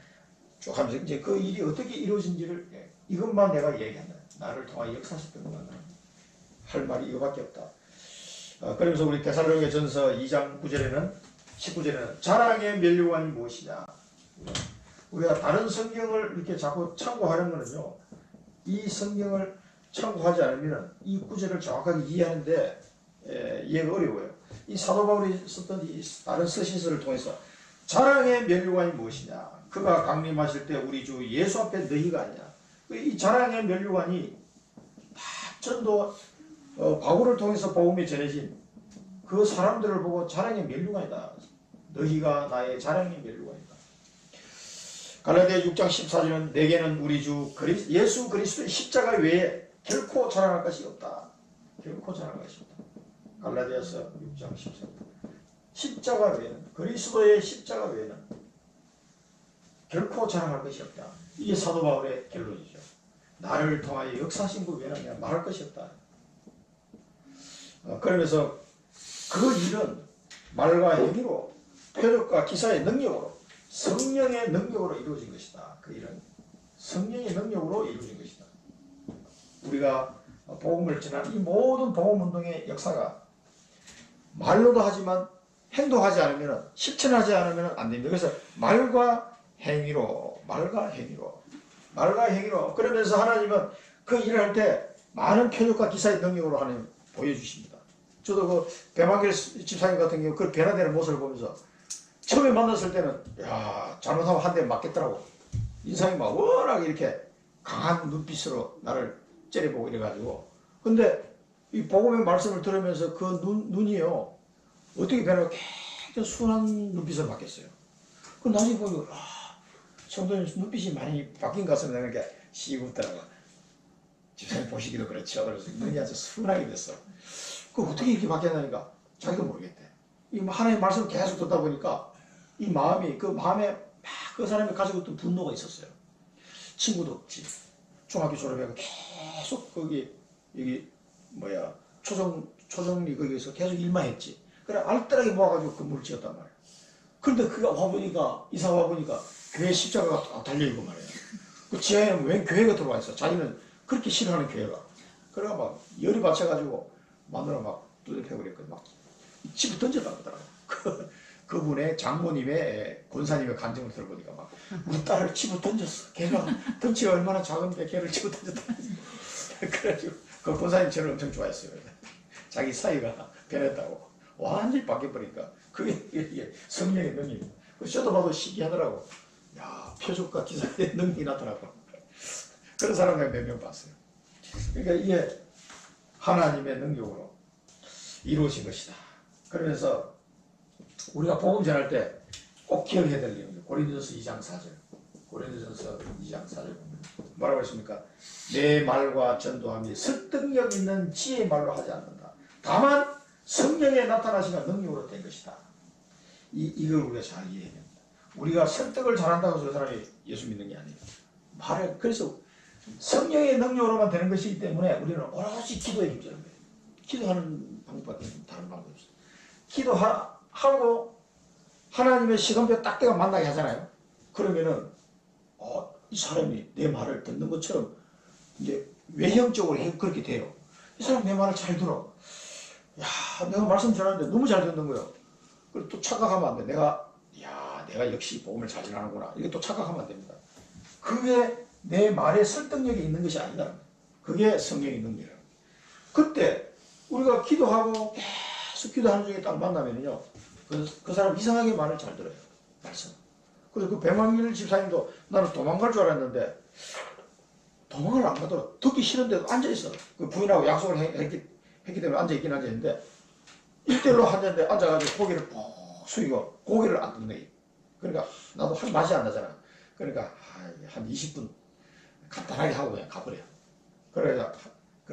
쭉 하면서 이제 그 일이 어떻게 이루어진지를 이것만 내가 얘기한다. 나를 통하여 역사하셨던 것만 할 말이 이거밖에 없다. 그러면서 우리 데살로니가 전서 2장 9절에는 19절에는 자랑의 면류관이 무엇이냐. 우리가 다른 성경을 이렇게 자꾸 참고하는 거는요. 이 성경을 참고하지 않으면 이 구절을 정확하게 이해하는데 이해가 어려워요. 이 사도 바울이 썼던 이 다른 서신서를 통해서 자랑의 면류관이 무엇이냐. 그가 강림하실 때 우리 주 예수 앞에 너희가 아니냐. 이 자랑의 면류관이 다 전도 바울을 통해서 복음이 전해진 그 사람들을 보고 자랑의 면류관이다. 너희가 나의 자랑의 면류관이다. 갈라디아 6장 14절은 내게는 우리 주 예수 그리스도의 십자가 외에 결코 자랑할 것이 없다. 결코 자랑할 것이 없다. 갈라디아서 6장 14절. 십자가 외에는 그리스도의 십자가 외에는 결코 자랑할 것이 없다. 이게 사도 바울의 결론이죠. 나를 통하여 역사하신 것 외에는 그냥 말할 것이 없다. 그러면서 그 일은 말과 행위로 표적과 기사의 능력으로 성령의 능력으로 이루어진 것이다. 그 일은 성령의 능력으로 이루어진 것이다. 우리가 복음을 전하는 이 모든 복음운동의 역사가 말로도 하지만 행동하지 않으면 실천하지 않으면 안 됩니다. 그래서 말과 행위로 그러면서 하나님은 그 일을 할 때 많은 표적과 기사의 능력으로 하나님 보여주십니다. 저도 그 배만길 집사님 같은 경우 그 변화되는 모습을 보면서 처음에 만났을 때는 야 잘못하면 한 대 맞겠더라고. 인상이 막 워낙 이렇게 강한 눈빛으로 나를 째려보고 이래가지고 근데 이 복음의 말씀을 들으면서 그 눈이요 어떻게 변하고 굉장히 순한 눈빛으로 바뀌었어요. 그 나중에 보면 성도님 눈빛이 많이 바뀐 것 같습니다. 그러니까 씩 웃더라고. 집사님 보시기도 그렇죠. 그래서 눈이 아주 순하게 됐어. 그 어떻게 이렇게 바뀌었나니까 자기도 모르겠대. 이 하나님의 말씀을 계속 듣다 보니까 이 마음에 그 사람이 가지고 있던 분노가 있었어요. 친구도 없지. 중학교 졸업하고 계속 거기 여기 초정리 거기에서 계속 일만 했지. 그래 알뜰하게 모아가지고 건물을 지었단 말이야. 그런데 그가 와보니까 이사 와보니까 교회 십자가가 달려있고 말이야. 그 지하에는 웬 교회가 들어와 있어. 자기는 그렇게 싫어하는 교회가. 그래가 막 열이 받쳐가지고 마누라 막 두들펴고 그랬거든. 막 집을 던졌다 그러더라고. 그분의 장모님의 권사님의 간증을 들어보니까 막 우리 딸을 집어 던졌어. 걔가 덩치가 얼마나 작은데 걔를 집어 던졌다. 그래가지고 그 권사님 저를 엄청 좋아했어요. 자기 사이가 변했다고. 완전히 바뀌어버리니까 그게 성령의 능력이에요. 저도 봐도 신기하더라고. 야, 표적과 기사의 능력이 나타나고 그런 사람 내가 몇 명 봤어요. 그러니까 이게 하나님의 능력으로 이루어진 것이다. 그러면서 우리가 복음 전할 때 꼭 기억해야 될 내용이에요. 고린도전서 2장 4절. 고린도전서 2장 4절 보면 뭐라고 했습니까? 내 말과 전도함이 설득력 있는 지혜의 말로 하지 않는다. 다만 성령에 나타나시는 능력으로 된 것이다. 이걸 우리가 잘 이해해야 됩니다. 우리가 설득을 잘한다고 해서 그 사람이 예수 믿는 게 아니에요. 그래서 성령의 능력으로만 되는 것이기 때문에 우리는 오롯이 기도에 힘쓰는 거예요. 기도하는 방법밖에 다른 방법이 없어요. 기도하고 하나님의 시간표 딱 때가 만나게 하잖아요. 그러면은 이 사람이 내 말을 듣는 것처럼 이제 외형적으로 그렇게 돼요. 이 사람 내 말을 잘 들어. 야, 내가 말씀 전하는데 너무 잘 듣는 거예요. 그리고 또 착각하면 안 돼. 내가 역시 복음을 잘 전하는구나. 이게 또 착각하면 안 됩니다. 그게 내 말에 설득력이 있는 것이 아니다. 그게 성령의 능력이에요. 그때 우리가 기도하고 계속 기도하는 중에 딱 만나면요. 그 사람 이상하게 말을 잘 들어요. 말씀. 그래서 그 백만길 집사님도 나는 도망갈 줄 알았는데 도망을 안 가더라고. 듣기 싫은데도 앉아있어. 그 부인하고 약속을 했기 때문에 앉아있긴 앉아있는데 일대일로 앉았는데 앉아가지고 고개를 푹 숙이고 고개를 안 듣네. 그러니까 나도 한 맛이 안 나잖아. 그러니까 한 20분 간단하게 하고 그냥 가버려. 그래서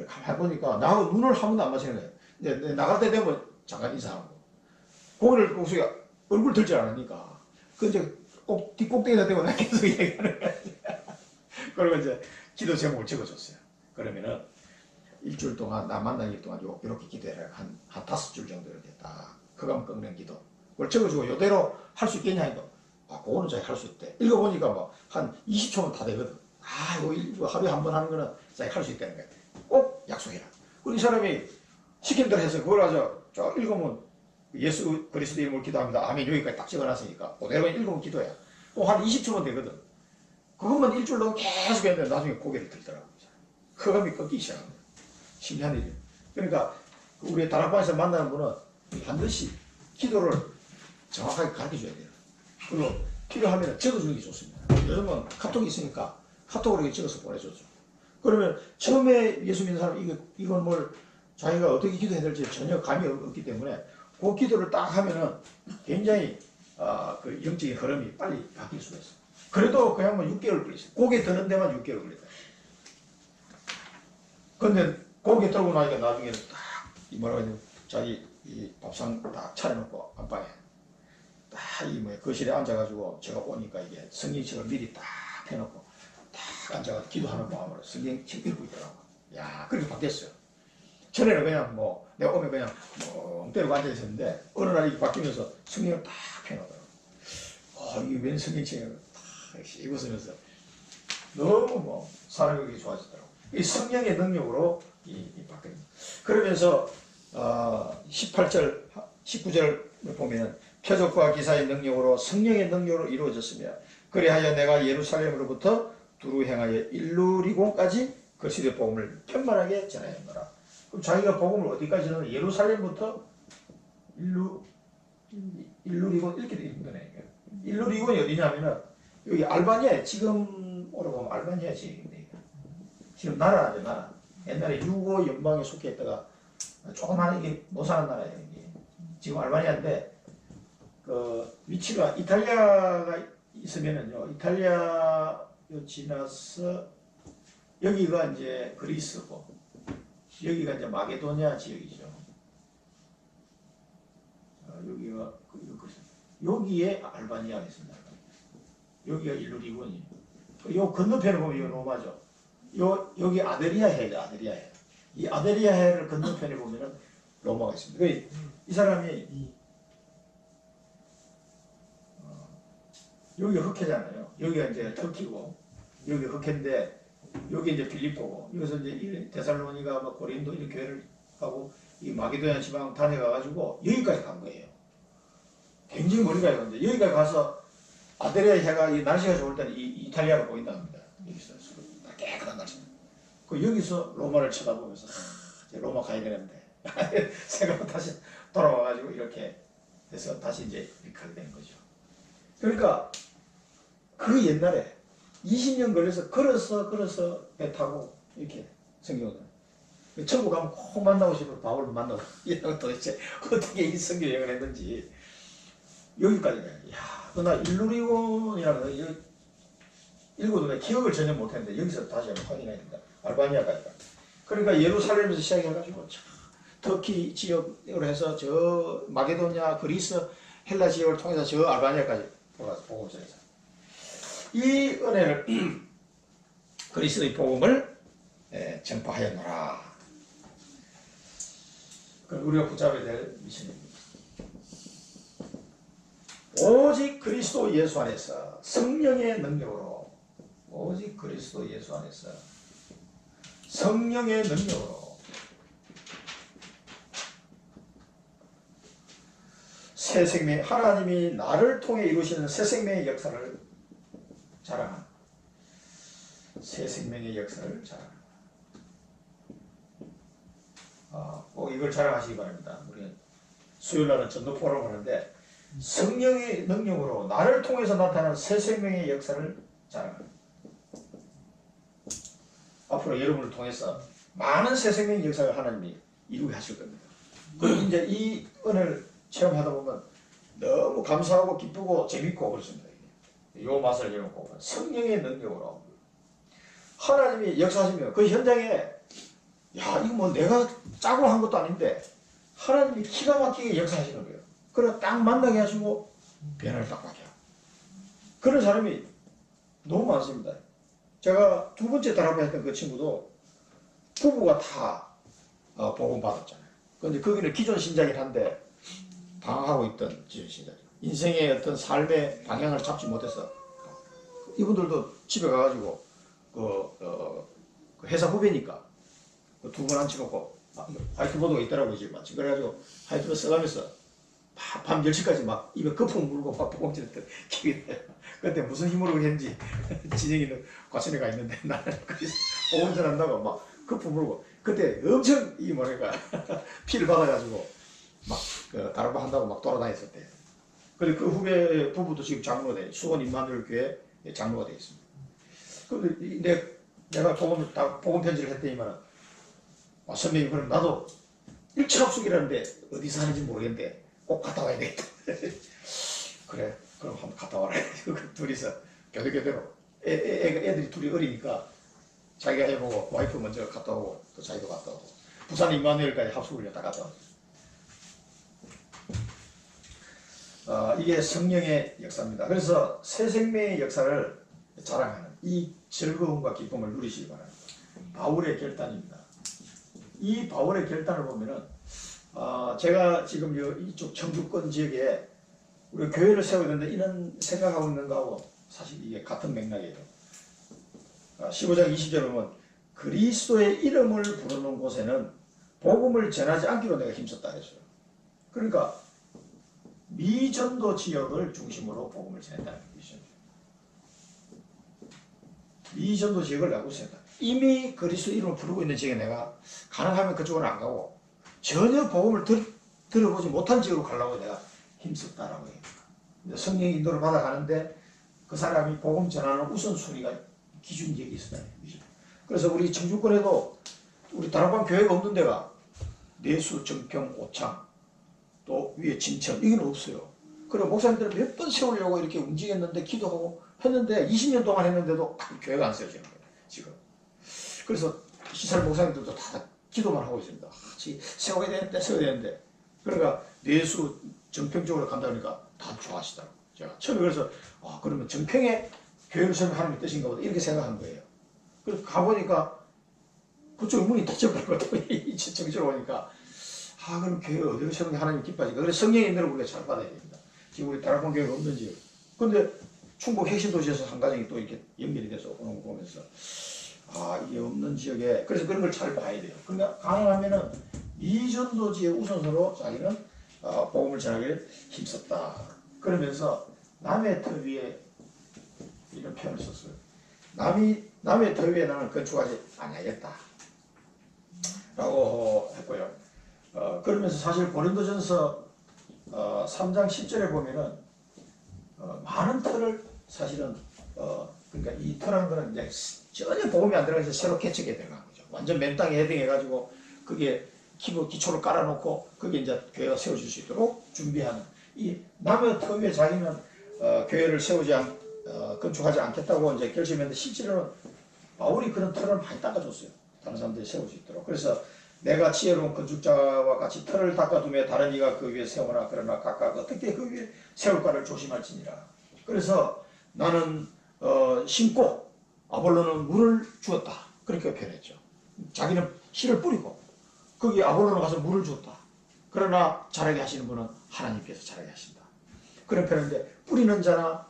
가만히 보니까 나하고 눈을 한 번도 안 마주치는 거예요. 이제 나갈 때 되면 잠깐 인사하고 고개를 꼭 숙여 얼굴 들지 않으니까 그 이제 뒷꼭대기에다 대고 나 계속 얘기하는 거야. 그리고 이제 기도 제목을 적어줬어요. 그러면은 일주일 동안 나 만난 일 동안 이렇게 기도해라. 한 5줄 정도 이렇게 딱 그감 꺾는 기도 그걸 적어주고 이대로 할 수 있겠냐 이거. 그거는 자기 할 수 있대. 읽어보니까 뭐 한 20초면 다 되거든. 이거 하루에 한 번 하는 거는 자기 할 수 있다는 거야. 꼭 약속해라. 그리고 이 사람이 시킨 대로 해서 그걸 가서 쭉 읽으면 예수 그리스도 이름으로 기도합니다. 아멘. 여기까지 딱 찍어놨으니까 그대로 읽으면 기도야. 꼭 한 20초면 되거든. 그것만 일주일 동안 계속 했는데 나중에 고개를 들더라고요. 흑암이 꺾이기 시작합니다. 신기한 일이에요. 그러니까 우리 다락방에서 만나는 분은 반드시 기도를 정확하게 가르쳐줘야 돼요. 그리고 필요하면 적어주는 게 좋습니다. 요즘은 카톡이 있으니까 카톡으로 이렇게 적어서 보내줬죠. 그러면 처음에 예수 믿는 사람은 이건 뭘 자기가 어떻게 기도해야 될지 전혀 감이 없기 때문에 그 기도를 딱 하면은 굉장히 그 영적인 흐름이 빨리 바뀔 수가 있어요. 그래도 그냥 뭐 6개월 걸렸어요. 고개 드는 데만 6개월 걸렸다. 근데 고개 들고 나니까 나중에는 딱 뭐라고 해야 되나 자기 이 밥상 딱 차려놓고 안방에 딱 거실에 앉아가지고 제가 오니까 이게 성경책을 미리 딱 해놓고 딱 앉아가지고 기도하는 마음으로 성경책 읽고 있더라고. 야, 그렇게 바뀌었어요. 전에는 그냥 내가 오면 그냥 때리고 앉아있었는데 어느 날 이게 바뀌면서 성경을 딱 펴놓더라고. 이게 웬 성경책을 딱 읽었으면서 너무 사람이 좋아지더라고. 이 성령의 능력으로 바뀝니다. 그러면서 18절, 19절을 보면 표적과 기사의 능력으로 성령의 능력으로 이루어졌으며 그리하여 내가 예루살렘으로부터 두루 행하여 일루리곤까지 그리스도의 복음을 편만하게 전하였노라. 그럼 자기가 복음을 어디까지 전하냐? 예루살렘부터 일루리곤 이렇게 되어 있는 거네. 일루리곤이 어디냐면은 여기 알바니아에 지금 오라고 하면 알바니아 지금 나라죠, 나라. 옛날에 유고 연방에 속해 있다가 조그마한 이게 못 사는 나라예요. 이게. 지금 알바니아인데 그 위치가 이탈리아가 있으면은요, 이탈리아 지나서 여기가 이제 그리스고 여기가 이제 마게도니아 지역이죠. 여기가 여기에 알바니아가 있습니다. 여기가 일루리곤이. 요 건너편에 보면 이거 로마죠. 여기 아데리아 해죠, 아데리아 해. 이 아데리아 해를 건너편에 보면은 로마가 있습니다. 이 사람이 여기 흑해잖아요. 여기가 이제 터키고 여기 흑해인데 여기 이제 필리포고 여기서 이제 데살로니가 고린도 이런 교회를 가고 이 마게도냐 지방 다녀가가지고 여기까지 간 거예요. 굉장히 멀리 가요. 근데 여기까지 가서 아데리아 해가 이 날씨가 좋을 때는 이탈리아가 보인답니다. 여기서 깨끗한 날씨. 여기서 로마를 쳐다보면서 이제 로마 가야 되는데 생각하고 다시 돌아와가지고 이렇게 해서 다시 이제 이렇게 된 거죠. 그러니까 그 옛날에 20년 걸려서 걸어서 배 타고 이렇게 성경을 천국 가면 꼭 만나고 싶어 바울을 만나고 이런 도대체 어떻게 이 성경 여행을 했는지 여기까지 가요. 야, 나 일루리온이라는 거 읽어도 내 기억을 전혀 못했는데 여기서 다시 한번 확인해야 된다. 알바니아까지 가. 그러니까 예루살렘에서 시작해가지고 터키 지역으로 해서 저 마게도냐, 그리스, 헬라 지역을 통해서 저 알바니아까지 복음을 전해서 이 은혜를 그리스도의 복음을 전파하였노라. 우리가 붙잡아야 될 미션입니다. 오직 그리스도 예수 안에서 성령의 능력으로 오직 그리스도 예수 안에서 성령의 능력으로 새 생명, 하나님이 나를 통해 이루시는 새 생명의 역사를 자랑하는 새 생명의 역사를 자랑하는 꼭 이걸 자랑하시기 바랍니다. 우리 수요일날은 전도 포럼을 하는데 성령의 능력으로 나를 통해서 나타나는 새 생명의 역사를 자랑하는 앞으로 여러분을 통해서 많은 새 생명의 역사를 하나님이 이루게 하실 겁니다. 그리고 이제 이 은혜를 체험하다 보면 너무 감사하고 기쁘고 재밌고 그렇습니다. 요 맛을 여놓고 성령의 능력으로 하나님이 역사하시면 그 현장에 야 이거 뭐 내가 짜고 한 것도 아닌데 하나님이 기가 막히게 역사하시는 거예요. 그래 딱 만나게 하시고 변화를 딱 받게 하고 그런 사람이 너무 많습니다. 제가 두 번째 다락방했던 그 친구도 부부가 다 복음 받았잖아요. 그런데 거기는 기존 신자긴 한데 방황하고 있던 기존 신자죠. 인생의 어떤 삶의 방향을 잡지 못해서 이분들도 집에 가가지고 그 회사 후배니까 그 두 번 앉혀놓고 화이트보드가 있더라고요 지금 마침. 그래가지고 화이트보드 써가면서 밤 10시까지 막 입에 거품 물고 막 복음 지냈던 기억이 나요. 그때 무슨 힘으로 했는지 진영이는 과천에 가 있는데 나는 거기서 복음 전한다고 막 거품 물고 그때 엄청 이 뭐랄까 피를 받아가지고 막 다락방 한다고 막 돌아다녔었대요. 근데 그 후배 부부도 지금 장로가 돼 수원 임마누엘 교회 장로가 돼 있습니다. 근데 내가 복음 편지를 했더니만 선배님 그럼 나도 일차합숙이라는데 어디서 하는지 모르겠는데 꼭 갔다 와야 되겠다. 그래 그럼 한번 갔다 와라. 둘이서 교대교대로 애들이 둘이 어리니까 자기가 해보고 와이프 먼저 갔다 오고 또 자기도 갔다 오고 부산 임마누엘까지 합숙을 다 갔다 오고 이게 성령의 역사입니다. 그래서 새 생명의 역사를 자랑하는 이 즐거움과 기쁨을 누리시기 바랍니다. 바울의 결단입니다. 이 바울의 결단을 보면은 제가 지금 이쪽 청주권 지역에 우리 교회를 세워야 되는데 이런 생각하고 있는 거하고 사실 이게 같은 맥락이에요. 15장 20절에 보면 그리스도의 이름을 부르는 곳에는 복음을 전하지 않기로 내가 힘썼다 했어요. 그러니까 미전도 지역을 중심으로 복음을 전했다는 것이죠. 미전도 지역을 내가 우선했다. 이미 그리스도 이름을 부르고 있는 지역에 내가 가능하면 그쪽으로 안 가고 전혀 복음을 들어보지 못한 지역으로 가려고 내가 힘썼다라고 해요. 성령의 인도를 받아가는데 그 사람이 복음 전하는 우선순위가 기준지역이 있었다. 그래서 우리 청주권에도 우리 다락방 교회가 없는 데가 내수, 정평, 오창 또 위에 진천 이건 없어요. 그리고 목사님들은 몇 번 세우려고 이렇게 움직였는데 기도하고 했는데 20년 동안 했는데도 교회가 안 세워지는 거예요. 지금. 그래서 시설 목사님들도 다 기도만 하고 있습니다. 세워야 되는데 그러니까 내수 정평 쪽으로 간다 그러니까 다 좋아하시더라고요. 제가 처음에 그래서 그러면 정평에 교회를 세우면 하나님의 뜻인가 보다 이렇게 생각한 거예요. 그래서 가보니까 그쪽 문이 닫혀버렸거든요. 정치로 오니까 그럼 교회 어디로 세우는 게 하나님 기뻐하니까 그래서 성령의 인도를 우리가 잘 받아야 됩니다. 지금 우리 다락방 교회가 없는지 근데 충북 핵심도시에서 한 가정이 또 이렇게 연결이 돼서 오는 거 보면서 이게 없는 지역에 그래서 그런 걸 잘 봐야 돼요. 그러니까 가능하면은 미전도 지역 우선으로 자기는 복음을 전하기를 힘썼다. 그러면서 남의 터 위에 이런 표현을 썼어요. 남의 터 위에 나는 건축하지 않아야겠다 라고 했고요. 그러면서 사실 고린도전서 3장 10절에 보면은 많은 터를 사실은 그러니까 이 터라는 거는 이제 전혀 보험이 안 들어가서 새로 개척해야 들어간 거죠. 완전 맨 땅에 헤딩해가지고 그게 기초를 깔아놓고 그게 이제 교회가 세워질 수 있도록 준비하는 이 남의 터 위에 자기는 교회를 건축하지 않겠다고 이제 결심했는데 실제로는 바울이 그런 터를 많이 닦아줬어요. 다른 사람들이 세울 수 있도록. 그래서 내가 지혜로운 건축자와 같이 터를 닦아두며 다른 이가 그 위에 세우나 그러나 각각 어떻게 그 위에 세울까를 조심할지니라. 그래서 나는 심고 아볼로는 물을 주었다. 그렇게 표현했죠. 자기는 씨를 뿌리고 거기 아볼로는 가서 물을 주었다. 그러나 자라게 하시는 분은 하나님께서 자라게 하신다. 그런 표현인데 뿌리는 자나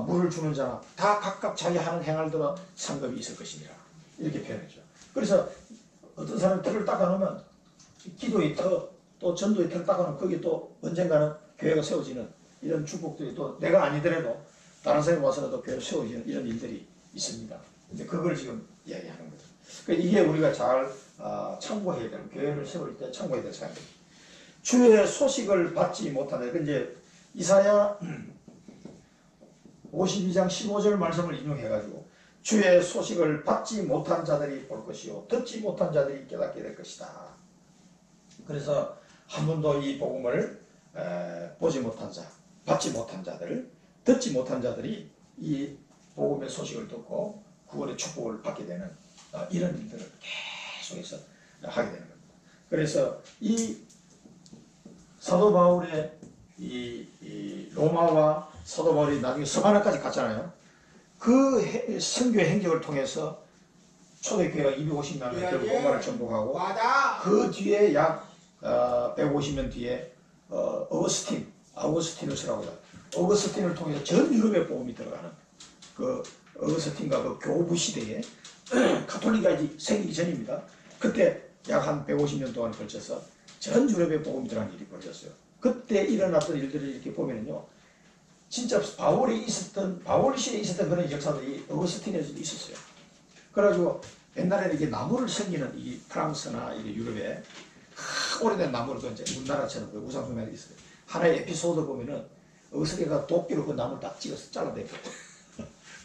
물을 주는 자나 다 각각 자기 하는 행할대로 상급이 있을 것이니라. 이렇게 표현했죠. 그래서 어떤 사람이 터를 닦아놓으면 기도의 터, 또 전도의 터를 닦아놓으면 거기 또 언젠가는 교회가 세워지는 이런 축복들이 또 내가 아니더라도 다른 사람이 와서라도 교회를 세워지는 이런 일들이 있습니다. 근데 그걸 지금 이야기하는 거죠. 그러니까 이게 우리가 잘 참고해야 되는, 교회를 세울 때 참고해야 될 사항입니다. 주의 소식을 받지 못하는, 이제 이사야 52장 15절 말씀을 인용해가지고 주의 소식을 받지 못한 자들이 볼 것이요 듣지 못한 자들이 깨닫게 될 것이다. 그래서 한 번도 이 복음을 보지 못한 자, 받지 못한 자들, 듣지 못한 자들이 이 복음의 소식을 듣고 구원의 축복을 받게 되는 이런 일들을 계속해서 하게 되는 겁니다. 그래서 이 사도 바울의 이 로마와 사도 바울이 나중에 서바나까지 갔잖아요. 그 선교 행적을 통해서 초대교회가 250만 명 결국 로마를 정복하고 그 뒤에 약 150년 뒤에 아우구스티누스라고 해요. 어거스틴을 통해서 전 유럽에 복음이 들어가는 그 어거스틴과 그 교부 시대에 가톨릭이 생기기 전입니다. 그때 약 한 150년 동안에 걸쳐서 전 유럽에 복음이 들어가는 일이 벌어졌어요. 그때 일어났던 일들을 이렇게 보면요, 진짜 바울 시대에 있었던 그런 역사들이 어거스틴에서도 있었어요. 그래가지고 옛날에는 이게 나무를 섬기는 이 프랑스나 이 유럽에 오래된 나무를 이제 우리나라처럼 그 우상숭배가 있어요. 하나의 에피소드 보면은 어거스틴가 도끼로 그 나무를 딱 찍어서 잘라내고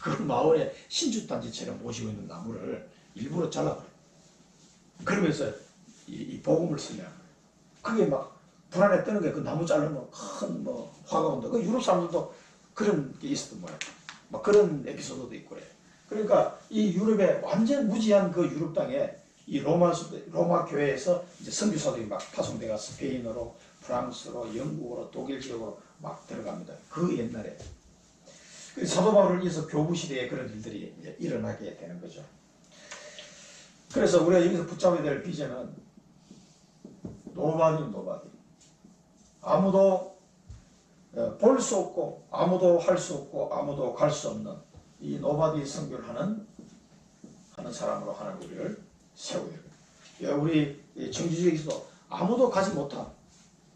그 마을에 신주단지처럼 모시고 있는 나무를 일부러 잘라버려요. 그러면서 이 복음을 쓰냐. 그게 막 불안에 뜨는 게 그 나무 자르면 큰 화가 온다. 그 유럽 사람들도 그런 게 있었던 거예요. 막 그런 에피소드도 있고 그래요. 그러니까 이 유럽에 완전 무지한 그 유럽 땅에 이 로마 교회에서 이제 선교사들이 막 파송돼가 스페인어로, 프랑스로, 영국으로, 독일 지역으로 막 들어갑니다. 그 옛날에. 사도 바울을 위해서 교부 시대에 그런 일들이 이제 일어나게 되는 거죠. 그래서 우리가 여기서 붙잡아야 될 비전은 노바디. 아무도 볼 수 없고, 아무도 할 수 없고, 아무도 갈 수 없는 이 노바디 선교를 하는 사람으로 하나님 우리를 세우게 됩니다. 우리 청주지역에서도 아무도 가지 못한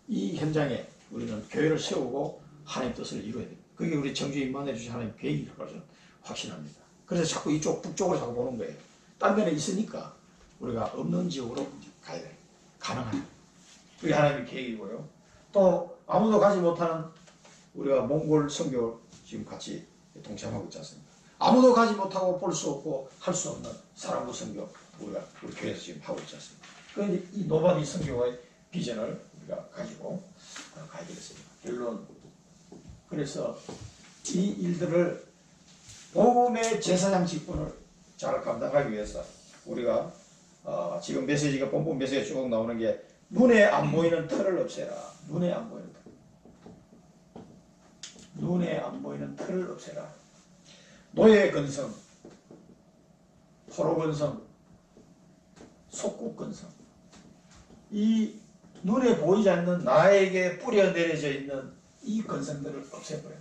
이 현장에 우리는 교회를 세우고 하나님 뜻을 이루어야 됩니다. 그게 우리 청주 임만해 주신 하나님 계획이라고 저는 확신합니다. 그래서 자꾸 이쪽 북쪽으로 자꾸 보는 거예요. 딴 데는 있으니까 우리가 없는 지역으로 가야 돼요. 가능한. 그게 하나님의 계획이고요. 또 아무도 가지 못하는 우리가 몽골 선교 지금 같이 동참하고 있지 않습니까? 아무도 가지 못하고 볼 수 없고 할 수 없는 사랑부 선교 우리 교회에서 지금 하고 있지 않습니까? 그런데 이 노바디 선교의 비전을 우리가 가지고 가야 되겠습니다. 결론. 그래서 이 일들을 복음의 제사장 직분을 잘 감당하기 위해서 우리가 지금 메시지가 본문 메시지가 쭉 나오는 게 눈에 안 보이는 틀을 없애라. 눈에 안 보이는 틀. 눈에 안 보이는 틀을 없애라. 노예 근성, 포로 근성, 속국 근성. 이 눈에 보이지 않는 나에게 뿌려 내려져 있는 이 근성들을 없애버려요.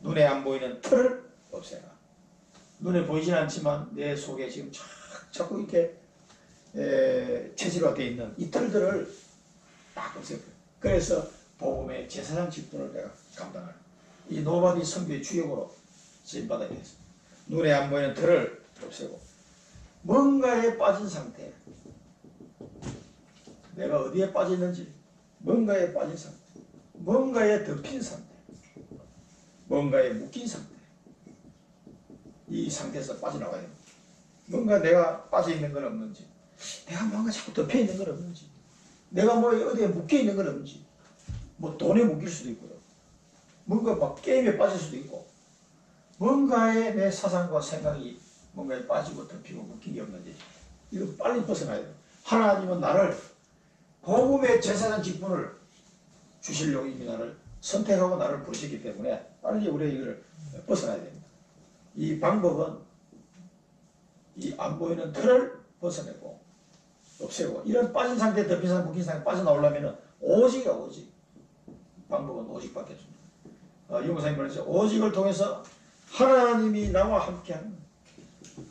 눈에 안 보이는 틀을 없애라. 눈에 보이진 않지만 내 속에 지금 자꾸 이렇게 체질화되어 있는 이 틀들을 딱 없애버려요. 그래서 복음의 제사장 직분을 내가 감당할 이 노바디 선교의 주역으로 쓰임받아야 되겠습니다. 눈에 안 보이는 틀을 없애고 뭔가에 빠진 상태, 내가 어디에 빠졌는지 뭔가에 빠진 상태, 뭔가에 덮인 상태, 뭔가에 묶인 상태, 이 상태에서 빠져나와야 됩니다. 뭔가 내가 빠져있는 건 없는지, 내가 뭔가 자꾸 덮여있는 건 없는지, 내가 뭐 어디에 묶여있는 건 없는지, 뭐 돈에 묶일 수도 있고요. 뭔가 막 게임에 빠질 수도 있고, 뭔가에 내 사상과 생각이 뭔가에 빠지고 덮이고 묶인 게 없는지, 이거 빨리 벗어나야 돼요. 하나님은 나를 복음의 제사장 직분을 주시려고 이미 나를 선택하고 나를 부르셨기 때문에 빨리 우리가 이걸 벗어나야 됩니다. 이 방법은 이 안 보이는 틀을 벗어내고 없애고, 이런 빠진 상태, 덮인 상태, 묶인 상태 빠져나오려면 오직 방법은 오직밖에 없습니다. 유목사님 말했죠. 오직을 통해서 하나님이 나와 함께하는,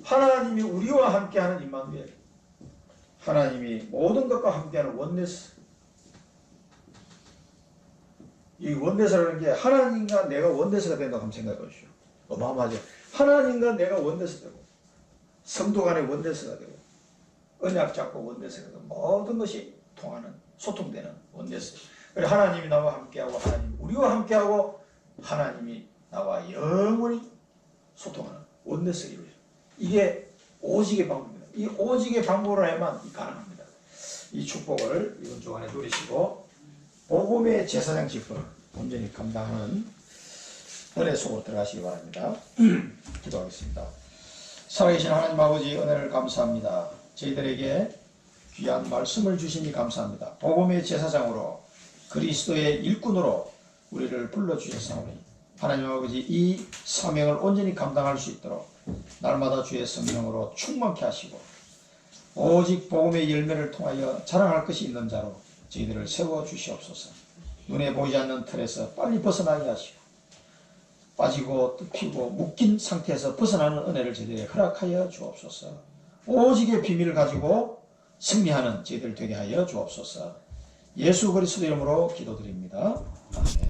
하나님이 우리와 함께하는 임마누엘, 하나님이 모든 것과 함께하는 원네스. 이 원네스라는 게 하나님과 내가 원네스가 된다고 한번 생각해 보십시오. 어마어마하죠. 하나님과 내가 원네스 되고, 성도 간의 원네스가 되고, 언약 잡고 원네스가 되고, 모든 것이 통하는, 소통되는 원네스. 그래서 하나님이 나와 함께하고, 하나님이 우리와 함께하고, 하나님이 나와 영원히 소통하는 원네스가 이루어져요. 이게 오직의 방법입니다. 이 오직의 방법으로 해야만 가능합니다. 이 축복을 이번 주간에 누리시고 복음의 제사장 직분을 온전히 감당하는 은혜 속으로 들어가시기 바랍니다. 기도하겠습니다. 살아계신 하나님 아버지, 은혜를 감사합니다. 저희들에게 귀한 말씀을 주시니 감사합니다. 복음의 제사장으로, 그리스도의 일꾼으로 우리를 불러주셨사오니 하나님 아버지, 이 사명을 온전히 감당할 수 있도록 날마다 주의 성령으로 충만케 하시고, 오직 복음의 열매를 통하여 자랑할 것이 있는 자로 저희들을 세워 주시옵소서. 눈에 보이지 않는 틀에서 빨리 벗어나게 하시고, 빠지고 뜯히고 묶인 상태에서 벗어나는 은혜를 저희들에게 허락하여 주옵소서. 오직의 비밀을 가지고 승리하는 저희들 되게 하여 주옵소서. 예수 그리스도 이름으로 기도드립니다. 아멘.